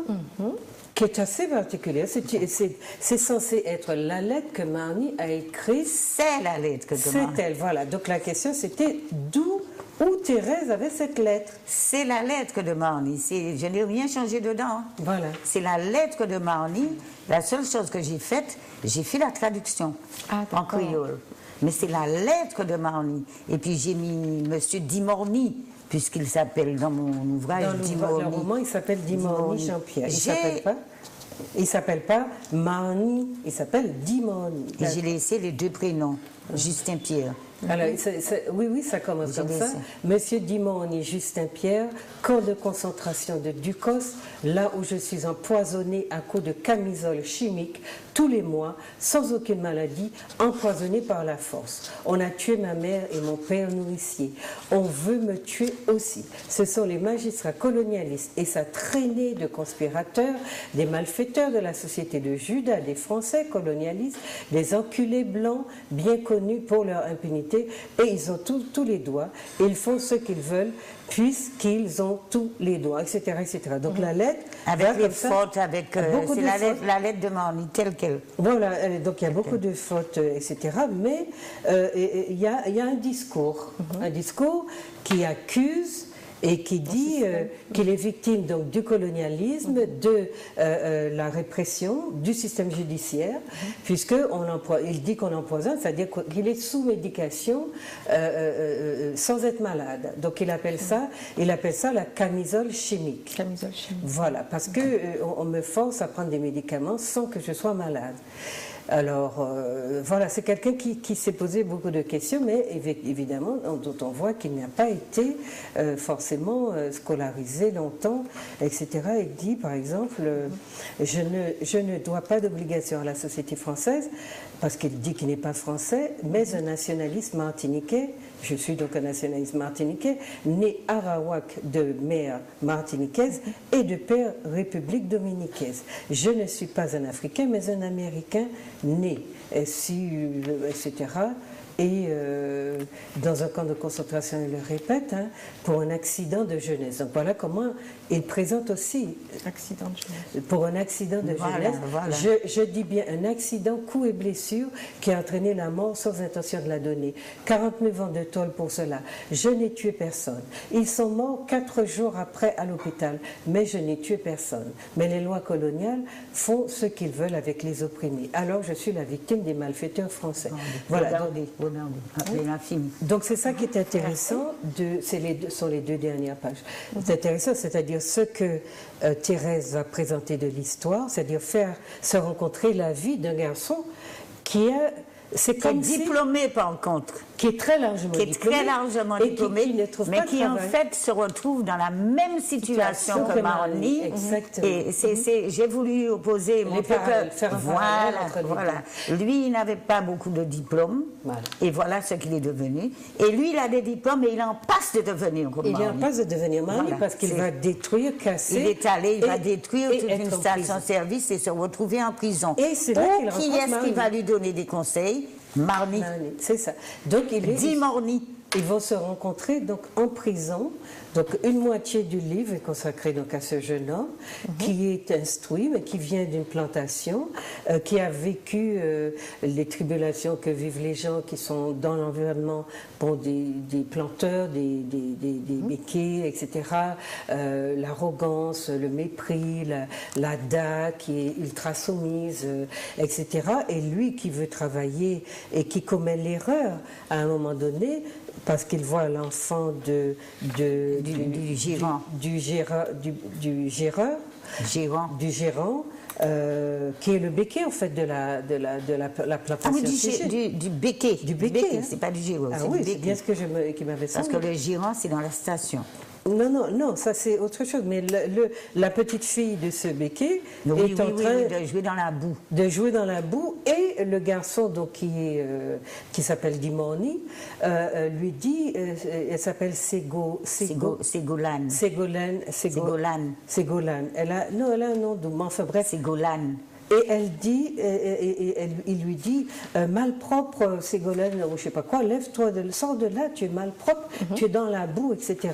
Speaker 1: qui est assez particulière. C'est censé être la lettre que Marny a écrite.
Speaker 3: C'est la lettre que Marny.
Speaker 1: C'est elle, voilà. Donc la question c'était où Thérèse avait cette lettre.
Speaker 3: C'est la lettre de Marny. Je n'ai rien changé dedans.
Speaker 1: Voilà.
Speaker 3: C'est la lettre de Marny. La seule chose que j'ai faite, j'ai fait la traduction en créole. Mais c'est la lettre de Marny. Et puis j'ai mis Monsieur Dimorny, puisqu'il s'appelle dans mon ouvrage
Speaker 1: Dimorny. Le roman, il s'appelle Dimorny Jean-Pierre. Il ne s'appelle pas Marny, il s'appelle Dimorny.
Speaker 3: Et j'ai laissé les deux prénoms, Justin Pierre.
Speaker 1: Alors, oui, ça commence comme ça. Monsieur Dimorny, Justin Pierre, camp de concentration de Ducos, là où je suis empoisonné à coups de camisole chimique tous les mois, sans aucune maladie, empoisonné par la force. On a tué ma mère et mon père nourricier. On veut me tuer aussi. Ce sont les magistrats colonialistes et sa traînée de conspirateurs, des malfaiteurs de la société de Juda, des Français colonialistes, des enculés blancs bien connus pour leur impunité, et ils ont tous les doigts, et ils font ce qu'ils veulent, puisqu'ils ont tous les doigts, etc. etc. Donc la lettre...
Speaker 3: Avec les fautes, c'est la lettre de Marny, telle qu'elle.
Speaker 1: Voilà, donc il y a beaucoup de fautes, etc. Mais il y a un discours qui accuse et qui dit qu'il est victime donc, du colonialisme, de la répression, du système judiciaire, il dit qu'on empoisonne, c'est-à-dire qu'il est sous médication sans être malade. Donc il appelle ça la camisole chimique.
Speaker 2: Camisole chimique.
Speaker 1: Voilà, parce qu'on me force à prendre des médicaments sans que je sois malade. Alors, voilà, c'est quelqu'un qui s'est posé beaucoup de questions, mais évidemment, dont on voit qu'il n'a pas été forcément scolarisé longtemps, etc. Il dit, par exemple, je ne dois pas d'obligation à la société française, parce qu'il dit qu'il n'est pas français, mais un nationaliste martiniquais. Je suis donc un nationaliste martiniquais, né arawak de mère martiniquaise et de père république dominicaise. Je ne suis pas un Africain, mais un Américain né, etc. Et dans un camp de concentration, il le répète, pour un accident de jeunesse. Donc voilà comment il présente aussi.
Speaker 2: Accident de jeunesse.
Speaker 1: Pour un accident de jeunesse. Voilà. Je dis bien un accident, coup et blessure, qui a entraîné la mort sans intention de la donner. 49 ans de tôle pour cela. Je n'ai tué personne. Ils sont morts 4 jours après à l'hôpital, mais je n'ai tué personne. Mais les lois coloniales font ce qu'ils veulent avec les opprimés. Alors je suis la victime des malfaiteurs français. Voilà. Donc c'est ça qui est intéressant, sont les 2 dernières pages. C'est intéressant, c'est-à-dire ce que Thérèse va présenter de l'histoire, c'est-à-dire faire se rencontrer la vie d'un garçon qui est...
Speaker 3: C'est comme diplômé par contre.
Speaker 1: Qui est très largement diplômé,
Speaker 3: mais qui en fait se retrouve dans la même situation que Marny.
Speaker 1: Exactement.
Speaker 3: Et j'ai voulu opposer mon voilà. Lui, il n'avait pas beaucoup de diplômes, et voilà ce qu'il est devenu. Et lui, il a des diplômes, et il en passe de devenir comme Marny.
Speaker 1: Il en passe de devenir Marny parce qu'il va détruire, casser.
Speaker 3: Il est allé, il va détruire toute une station-service et se retrouver en prison.
Speaker 1: Et c'est là qu'il rencontre
Speaker 3: qui est-ce qui va lui donner des conseils? Marny.
Speaker 1: C'est ça. Donc
Speaker 3: Dimorny.
Speaker 1: Ils vont se rencontrer donc en prison. Donc une moitié du livre est consacrée donc à ce jeune homme qui est instruit, mais qui vient d'une plantation, qui a vécu les tribulations que vivent les gens qui sont dans l'environnement, des planteurs, des béquets, etc. L'arrogance, le mépris, la dague qui est ultra soumise, etc. Et lui qui veut travailler et qui commet l'erreur à un moment donné, parce qu'il voit l'enfant du gérant, qui est le béquet en fait de la plantation.
Speaker 3: Du béquet.
Speaker 1: Du béquet,
Speaker 3: c'est pas du gérant.
Speaker 1: Ah oui, c'est bien ce qui m'avait semblé.
Speaker 3: Parce que le gérant, c'est dans la station.
Speaker 1: Non, ça c'est autre chose. Mais la petite fille de ce béquet est en train
Speaker 3: de jouer dans la boue.
Speaker 1: De jouer dans la boue, et le garçon donc qui s'appelle Dimorny lui dit, elle s'appelle Ségolane. Elle a un nom doux, enfin bref.
Speaker 3: Ségolane.
Speaker 1: Et elle dit, il lui dit, malpropre Ségolène, ou je sais pas quoi, lève-toi, sors de là, tu es malpropre, tu es dans la boue, etc.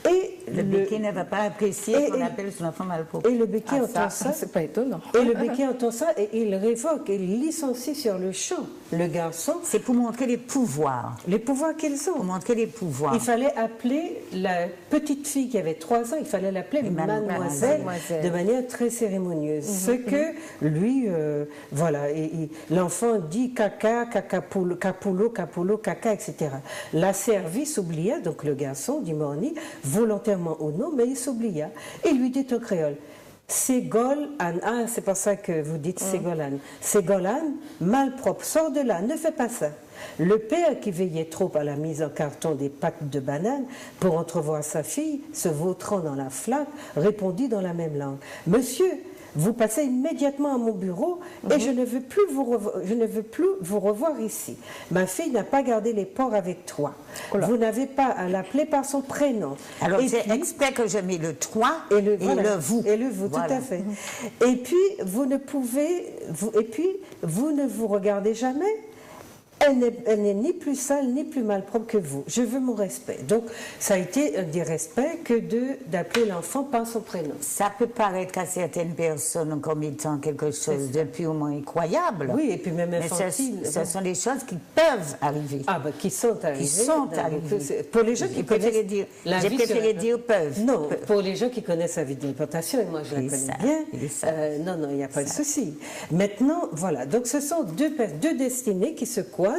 Speaker 1: Et
Speaker 3: le béquet ne va pas apprécier qu'on appelle son enfant malpropre.
Speaker 1: Et le béquet entend ça.
Speaker 2: C'est pas étonnant.
Speaker 1: Et le béquet entend ça et il révoque, il licencie sur le champ le garçon.
Speaker 3: C'est pour montrer les pouvoirs.
Speaker 1: Les pouvoirs qu'ils ont.
Speaker 3: Pour montrer les pouvoirs.
Speaker 1: Il fallait appeler la petite fille qui avait 3 ans, il fallait l'appeler mademoiselle de manière très cérémonieuse. Ce que lui, voilà, et l'enfant dit caca, cacapulo, capulo, capulo, caca, etc. La service oublia, donc le garçon dit Morny, volontairement ou non, mais il s'oublia. Et lui dit en créole, Ségol Anne, ah c'est pour ça que vous dites Ségol Anne. Ségol Anne, malpropre, sors de là, ne fais pas ça. Le père, qui veillait trop à la mise en carton des pâtes de banane pour entrevoir sa fille, se vautrant dans la flaque, répondit dans la même langue. Monsieur, vous passez immédiatement à mon bureau et je ne veux plus vous revoir ici. Ma fille n'a pas gardé les porcs avec toi. Vous n'avez pas à l'appeler par son prénom.
Speaker 3: Alors c'est exprès que je mets le toi
Speaker 1: et le
Speaker 3: vous.
Speaker 1: Et le vous, voilà. Tout à fait. Et puis, vous ne vous regardez jamais. Elle n'est ni plus sale ni plus malpropre que vous. Je veux mon respect. Donc, ça a été un des respects que d'appeler l'enfant par son prénom.
Speaker 3: Ça peut paraître à certaines personnes comme étant quelque chose de purement incroyable.
Speaker 1: Oui, et puis même infantile.
Speaker 3: Mais ce sont des choses qui peuvent arriver.
Speaker 1: Ah, ben, qui sont arrivées.
Speaker 3: Qui sont arrivées.
Speaker 1: Pour les gens qui connaissent
Speaker 3: j'ai préféré dire peuvent.
Speaker 1: Non, pour les gens qui connaissent la vie de l'alimentation, et moi je la connais bien, non, il n'y a pas de souci. Maintenant, voilà. Donc, ce sont deux destinées qui se croisent.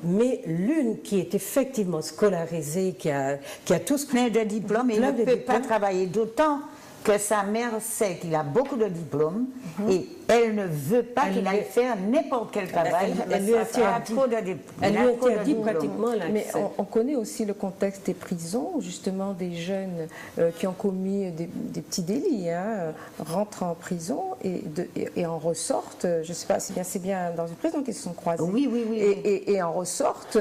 Speaker 1: Mais l'une qui est effectivement scolarisée, qui a tous
Speaker 3: plein de diplômes, il ne peut pas travailler, d'autant que sa mère sait qu'il a beaucoup de diplômes et elle ne veut pas qu'il aille faire n'importe quel travail.
Speaker 1: Elle lui interdit pratiquement l'accès.
Speaker 2: Mais on connaît aussi le contexte des prisons, où justement des jeunes qui ont commis des petits délits, rentrent en prison et en ressortent, je ne sais pas si c'est bien dans une prison qu'ils se sont croisés.
Speaker 3: Oui.
Speaker 2: Et en ressortent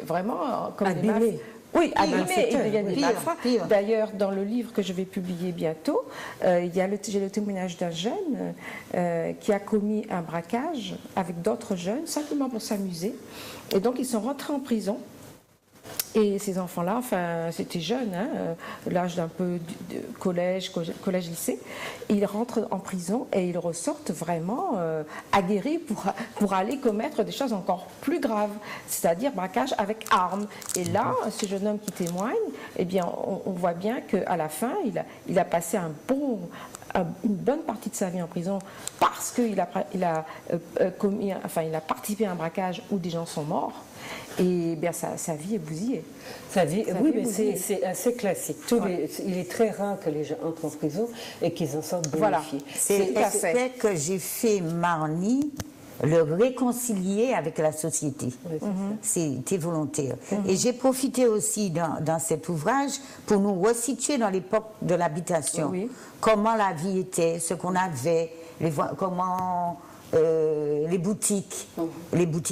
Speaker 2: vraiment comme
Speaker 1: abîmés.
Speaker 2: Oui, abîmés, ils deviennent des malfrats. D'ailleurs, dans le livre que je vais publier bientôt, j'ai le témoignage d'un jeune qui a commis un braquage avec d'autres jeunes, simplement pour s'amuser. Et donc, ils sont rentrés en prison. Et ces enfants-là, enfin, c'était jeune, l'âge d'un peu de collège-lycée, ils rentrent en prison et ils ressortent vraiment aguerris pour aller commettre des choses encore plus graves, c'est-à-dire braquage avec armes. Et là, ce jeune homme qui témoigne, eh bien, on voit bien qu'à la fin, il a passé une bonne partie de sa vie en prison parce qu'il a participé à un braquage où des gens sont morts. Et bien sa vie est bousillée.
Speaker 1: Oui, mais c'est assez classique. Il est très rare que les gens entrent en prison et qu'ils en sortent bonifiés.
Speaker 3: Voilà. C'est l'aspect que j'ai fait Marny, le réconcilier avec la société. Oui, c'était volontaire. Et j'ai profité aussi dans cet ouvrage pour nous resituer dans l'époque de l'habitation. Oui. Comment la vie était, ce qu'on avait, comment... les boutiques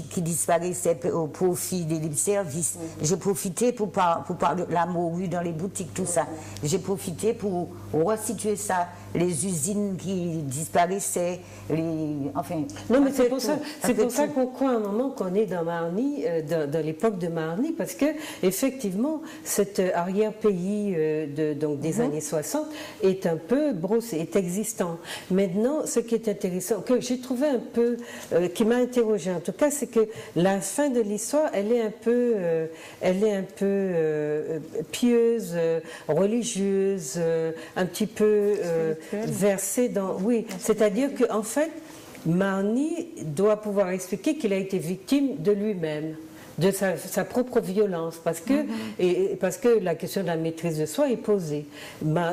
Speaker 3: qui disparaissaient au profit des libres-services. J'ai profité pour parler de la morue dans les boutiques, tout ça. J'ai profité pour resituer ça, les usines qui disparaissaient, enfin...
Speaker 1: Non, mais c'est pour ça qu'on croit un moment qu'on est dans Marny, dans l'époque de Marny, parce que effectivement, cet arrière-pays des années 60 est un peu brossé, est existant. Maintenant, ce qui est intéressant, que j'ai trouvé un peu, qui m'a interrogée en tout cas, c'est que la fin de l'histoire, elle est un peu pieuse, religieuse, un petit peu versée dans... Oui, c'est-à-dire qu'en fait, Marny doit pouvoir expliquer qu'il a été victime de lui-même, de sa propre violence, parce que la question de la maîtrise de soi est posée.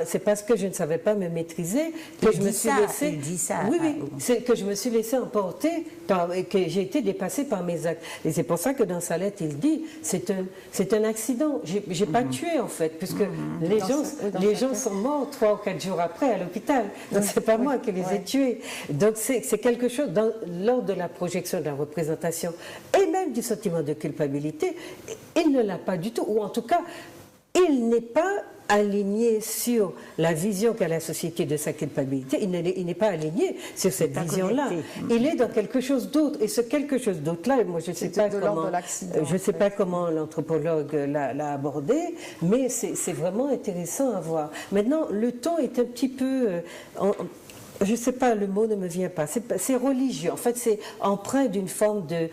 Speaker 1: C'est parce que je ne savais pas me maîtriser que je me suis laissée... c'est que je me suis laissée emporter, que j'ai été dépassée par mes actes. Et c'est pour ça que dans sa lettre, il dit, c'est un accident. J'ai pas tué, en fait, puisque les gens sont morts 3 ou 4 jours après à l'hôpital. Donc c'est pas moi qui les ai tués. Donc c'est quelque chose, lors de la projection de la représentation, et même du sentiment de culpabilité, il ne l'a pas du tout, ou en tout cas, il n'est pas aligné sur la vision qu'a la société de sa culpabilité. Il n'est pas aligné sur cette vision-là. Il est dans quelque chose d'autre. Et ce quelque chose d'autre-là, moi je ne sais pas comment l'anthropologue l'a abordé, mais c'est vraiment intéressant à voir. Maintenant, le ton est un petit peu... je ne sais pas, le mot ne me vient pas. C'est religieux. En fait, c'est empreint d'une forme de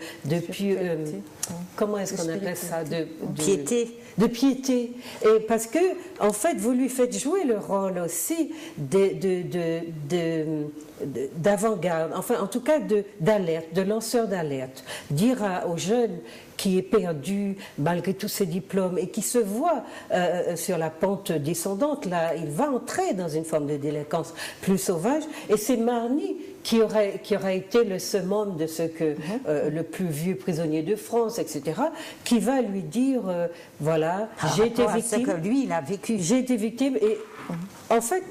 Speaker 1: comment est-ce qu'on appelle ça, de
Speaker 3: piété.
Speaker 1: De piété. Et parce que, en fait, vous lui faites jouer le rôle aussi d'avant-garde, enfin, en tout cas, d'alerte, de lanceur d'alerte. Dire aux jeunes qui est perdu malgré tous ses diplômes et qui se voit sur la pente descendante, là, il va entrer dans une forme de délinquance plus sauvage. Et c'est Marny qui aurait été le summum de ce que le plus vieux prisonnier de France, etc., qui va lui dire, voilà, j'ai été victime.
Speaker 3: Que lui, il a vécu.
Speaker 1: J'ai été victime. Et en fait,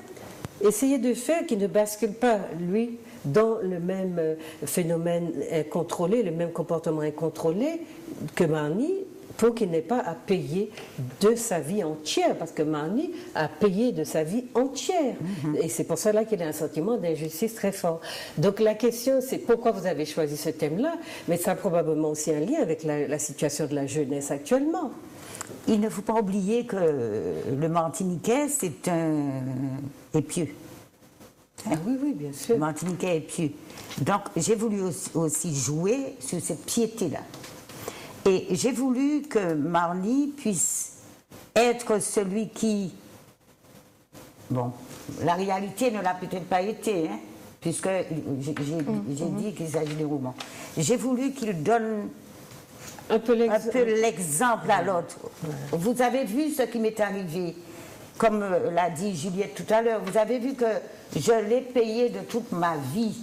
Speaker 1: essayer de faire qu'il ne bascule pas, lui, dans le même phénomène incontrôlé, le même comportement incontrôlé que Marny, pour qu'il n'ait pas à payer de sa vie entière, parce que Marny a payé de sa vie entière. Et c'est pour cela qu'il a un sentiment d'injustice très fort. Donc la question, c'est pourquoi vous avez choisi ce thème-là, mais ça a probablement aussi un lien avec la situation de la jeunesse actuellement.
Speaker 3: Il ne faut pas oublier que le Martiniquais, c'est un épieu.
Speaker 1: Ah oui, bien sûr.
Speaker 3: Le Martiniquais épieux. Donc j'ai voulu aussi jouer sur cette piété-là. Et j'ai voulu que Marny puisse être celui qui... Bon, la réalité ne l'a peut-être pas été, hein, puisque j'ai dit qu'il s'agit de romans. J'ai voulu qu'il donne un peu l'exemple à l'autre. Vous avez vu ce qui m'est arrivé, comme l'a dit Juliette tout à l'heure, vous avez vu que je l'ai payé de toute ma vie.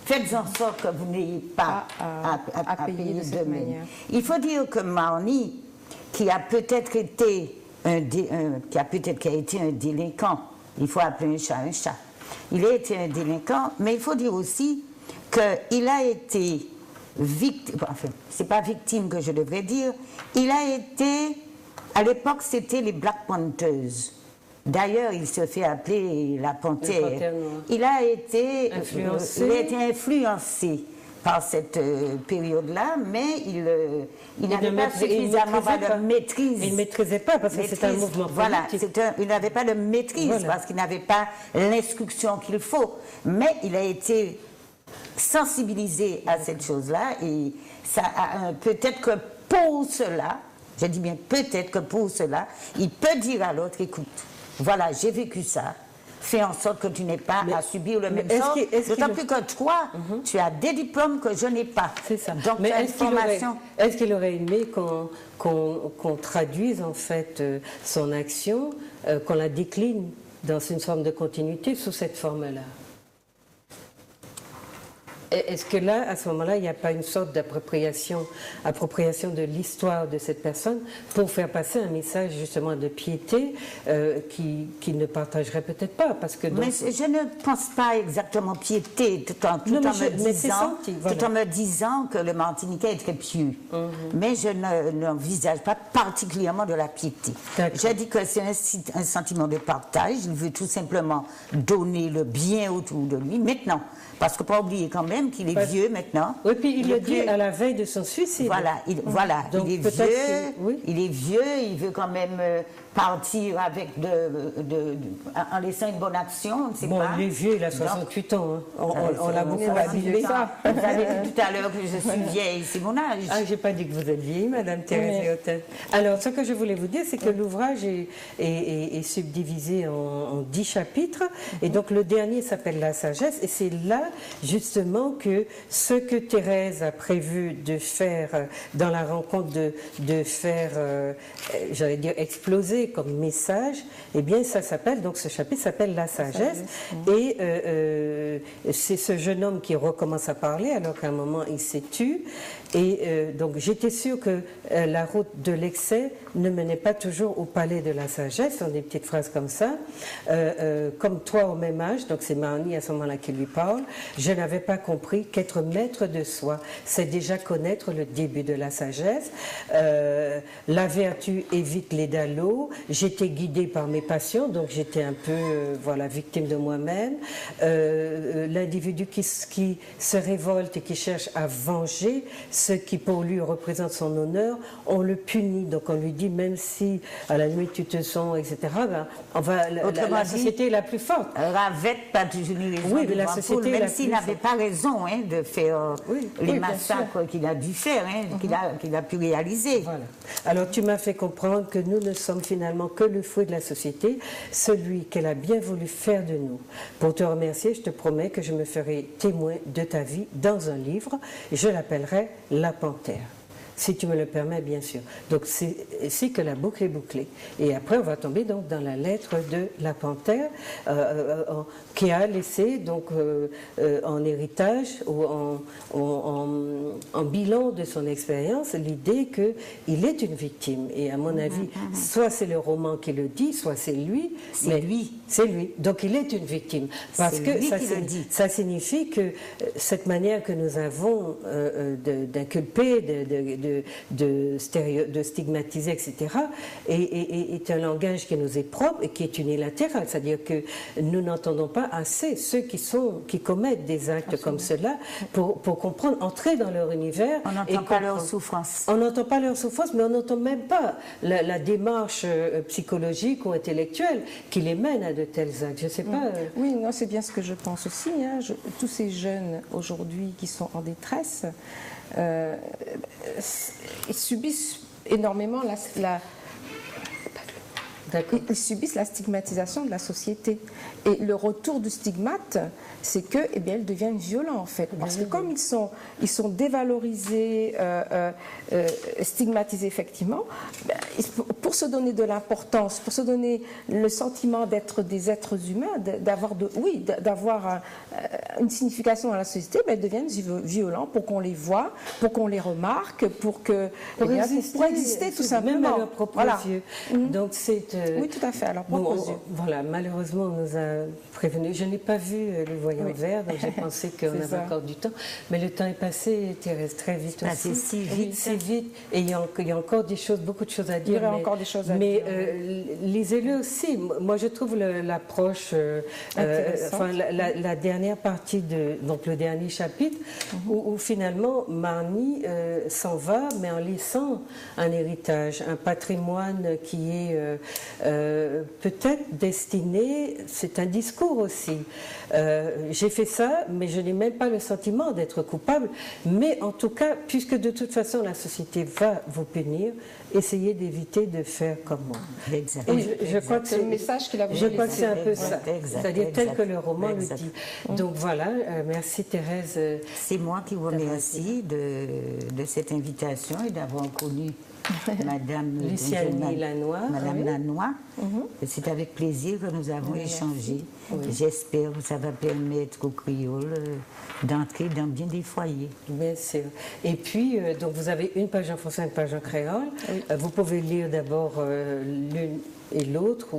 Speaker 3: Faites en sorte que vous n'ayez pas à payer de cette manière. Il faut dire que Marny, qui a peut-être été un délinquant, il faut appeler un chat. Il a été un délinquant, mais il faut dire aussi qu'il a été victime, enfin, c'est pas victime que je devrais dire, il a été, à l'époque c'était les Black Panthers. D'ailleurs, il se fait appeler la panthère. Il a été influencé par cette période-là, mais il n'avait pas suffisamment de maîtrise.
Speaker 1: Il ne maîtrisait pas parce que c'est un mouvement politique.
Speaker 3: Voilà, il n'avait pas de maîtrise parce qu'il n'avait pas l'instruction qu'il faut. Mais il a été sensibilisé à cette chose-là et ça a peut-être que pour cela, je dis bien peut-être que pour cela, il peut dire à l'autre, écoute, voilà, j'ai vécu ça. Fais en sorte que tu n'aies pas à subir le même sort. D'autant plus que toi, tu as des diplômes que je n'ai pas.
Speaker 1: C'est ça.
Speaker 3: Donc,
Speaker 1: mais est-ce qu'il aurait aimé qu'on traduise en fait son action, qu'on la décline dans une forme de continuité sous cette forme-là? Est-ce que là, à ce moment-là, il n'y a pas une sorte d'appropriation de l'histoire de cette personne pour faire passer un message justement de piété qu'il ne partagerait peut-être pas parce que
Speaker 3: mais je ne pense pas exactement piété tout en me disant que le Martiniquais est très pieux. Mais je n'envisage pas particulièrement de la piété. Je dis que c'est un sentiment de partage. Il veut tout simplement donner le bien autour de lui. Maintenant, parce qu'il ne faut pas oublier quand même qu'il est vieux maintenant.
Speaker 1: Oui, puis il le dit à la veille de son suicide.
Speaker 3: Voilà, il est vieux, il veut quand même partir avec en laissant une bonne action, on ne sait pas.
Speaker 1: Il est vieux, il a 68 ans. Hein. On l'a beaucoup abîmé.
Speaker 3: Vous avez dit tout à l'heure que je suis vieille, c'est mon âge.
Speaker 1: Ah, j'ai pas dit que vous êtes vieille, Madame Thérèse Léotin. Alors, ce que je voulais vous dire, c'est que l'ouvrage est subdivisé en 10 chapitres. Et donc, le dernier s'appelle La sagesse. Et c'est là, justement, que ce que Thérèse a prévu de faire dans la rencontre, de faire, j'allais dire, exploser comme message, eh bien, ça s'appelle, donc ce chapitre s'appelle La sagesse. Et c'est ce jeune homme qui recommence à parler, alors qu'à un moment, il s'est tu. Et donc j'étais sûre que la route de l'excès ne menait pas toujours au palais de la sagesse. Ce sont des petites phrases comme ça. Comme toi au même âge, donc c'est Marnie à ce moment-là qui lui parle, je n'avais pas compris qu'être maître de soi, c'est déjà connaître le début de la sagesse. La vertu évite les dallots. J'étais guidée par mes passions, donc j'étais un peu voilà, victime de moi-même. L'individu qui se révolte et qui cherche à venger ce qui pour lui représente son honneur, on le punit. Donc on lui dit, même si à la nuit tu te sens, etc., ben, la société est la plus forte.
Speaker 3: Ravette pas toujours eu raison.
Speaker 1: Oui, mais la société
Speaker 3: même s'il n'avait pas raison hein, de faire les massacres qu'il a dû faire, hein, qu'il a pu réaliser.
Speaker 1: Voilà. Alors tu m'as fait comprendre que nous ne sommes finalement que le fruit de la société, celui qu'elle a bien voulu faire de nous. Pour te remercier, je te promets que je me ferai témoin de ta vie dans un livre, et je l'appellerai La Panthère. Si tu me le permets, bien sûr. Donc, c'est ici que la boucle est bouclée. Et après, on va tomber donc dans la lettre de la Panthère, qui a laissé donc en héritage ou en bilan de son expérience l'idée qu'il est une victime. Et à mon avis, soit c'est le roman qui le dit, soit c'est lui.
Speaker 3: C'est lui.
Speaker 1: C'est lui. Donc, il est une victime. Parce que ça signifie que cette manière que nous avons d'inculper, de stigmatiser, etc., est un langage qui nous est propre et qui est unilatéral. C'est-à-dire que nous n'entendons pas assez ceux qui commettent des actes comme cela pour comprendre, entrer dans leur univers.
Speaker 3: On n'entend pas leur souffrance.
Speaker 1: On n'entend pas leur souffrance, mais on n'entend même pas la démarche psychologique ou intellectuelle qui les mène à de tels actes. Je ne sais pas.
Speaker 2: Oui, non, c'est bien ce que je pense aussi. Hein. Tous ces jeunes aujourd'hui qui sont en détresse, ils subissent énormément ils subissent la stigmatisation de la société. Et le retour du stigmate, c'est que, eh bien, ils deviennent violents en fait. Parce que comme ils sont dévalorisés, stigmatisés effectivement, ben, pour se donner de l'importance, pour se donner le sentiment d'être des êtres humains, d'avoir une signification à la société, ben, ils deviennent violents pour qu'on les voie, pour qu'on les remarque, pour exister tout simplement.
Speaker 1: Même à leurs propres yeux. Donc c'est
Speaker 2: oui, tout à fait, à leurs propres yeux.
Speaker 1: Voilà, malheureusement, on nous a prévenu. Je n'ai pas vu le voyant vert, donc j'ai pensé qu'on avait encore du temps. Mais le temps est passé, Thérèse, très vite aussi.
Speaker 3: Si vite.
Speaker 1: Si vite. Et il y a encore beaucoup de choses à dire.
Speaker 2: Il y aurait encore des choses à dire.
Speaker 1: Mais lisez-le aussi. Moi, je trouve l'approche, la dernière partie, donc le dernier chapitre, où finalement Marnie s'en va, mais en laissant un héritage, un patrimoine qui est peut-être destiné, c'est un discours aussi. J'ai fait ça, mais je n'ai même pas le sentiment d'être coupable. Mais en tout cas, puisque de toute façon la société va vous punir, essayez d'éviter de faire comme moi.
Speaker 3: Exactement.
Speaker 1: Et je crois que c'est le message qu'il a voulu. Je crois que c'est un peu ça. C'est-à-dire tel que le roman le dit. Donc voilà, merci Thérèse.
Speaker 3: C'est moi qui vous remercie de cette invitation et d'avoir connu Madame
Speaker 1: Lucianie Lannoy.
Speaker 3: Madame Lannoy. C'est avec plaisir que nous avons échangé. J'espère que ça va permettre aux Créoles d'entrer dans bien des foyers.
Speaker 1: Bien sûr. Et puis, donc vous avez une page en français, une page en créole. Vous pouvez lire d'abord l'une et l'autre,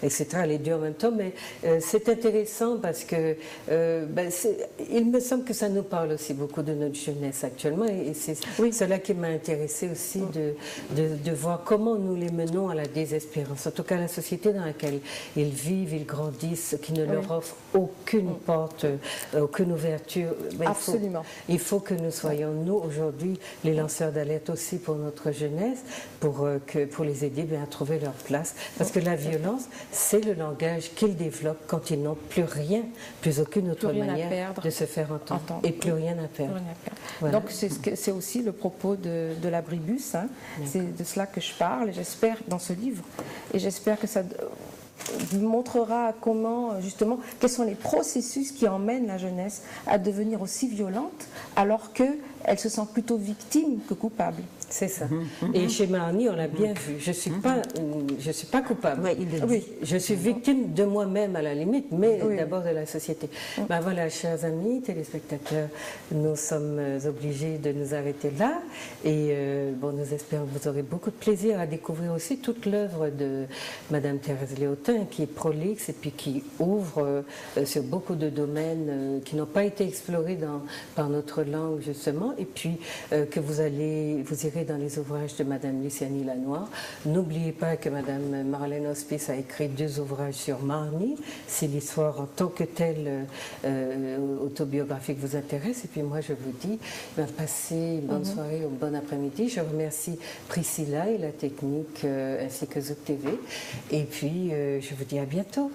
Speaker 1: etc., les deux en même temps, mais c'est intéressant parce que il me semble que ça nous parle aussi beaucoup de notre jeunesse actuellement, et c'est cela qui m'a intéressée aussi de voir comment nous les menons à la désespérance, en tout cas la société dans laquelle ils vivent, ils grandissent, qui ne leur offre aucune porte, aucune ouverture.
Speaker 2: Absolument.
Speaker 1: Il faut que nous soyons, nous, aujourd'hui, les lanceurs d'alerte aussi pour notre jeunesse, pour les aider à trouver leur place. Parce que la violence, c'est le langage qu'ils développent quand ils n'ont plus rien, plus aucune autre manière de se faire entendre. Et plus rien à perdre.
Speaker 2: Voilà. Donc c'est aussi le propos de l'abribus. Hein. C'est de cela que je parle, j'espère, dans ce livre. Et j'espère que ça montrera comment, justement, quels sont les processus qui emmènent la jeunesse à devenir aussi violente, alors qu'elle elle se sent plutôt victime que coupable.
Speaker 1: C'est ça. Et chez Marnie, on l'a bien vu. Je suis pas coupable. Oui, je suis victime de moi-même à la limite, mais d'abord de la société. Ben voilà, chers amis, téléspectateurs, nous sommes obligés de nous arrêter là. Et bon, nous espérons que vous aurez beaucoup de plaisir à découvrir aussi toute l'œuvre de Madame Thérèse Léotin, qui est prolixe et puis qui ouvre sur beaucoup de domaines qui n'ont pas été explorés par notre langue justement. Et puis que vous irez dans les ouvrages de Madame Lucianie Lanois. N'oubliez pas que Madame Marlène Hospice a écrit 2 ouvrages sur Marnie, si l'histoire en tant que telle autobiographique vous intéresse. Et puis moi, je vous dis, passez une bonne soirée ou bon après-midi. Je remercie Priscilla et la technique ainsi que Zouk TV. Et puis, je vous dis à bientôt.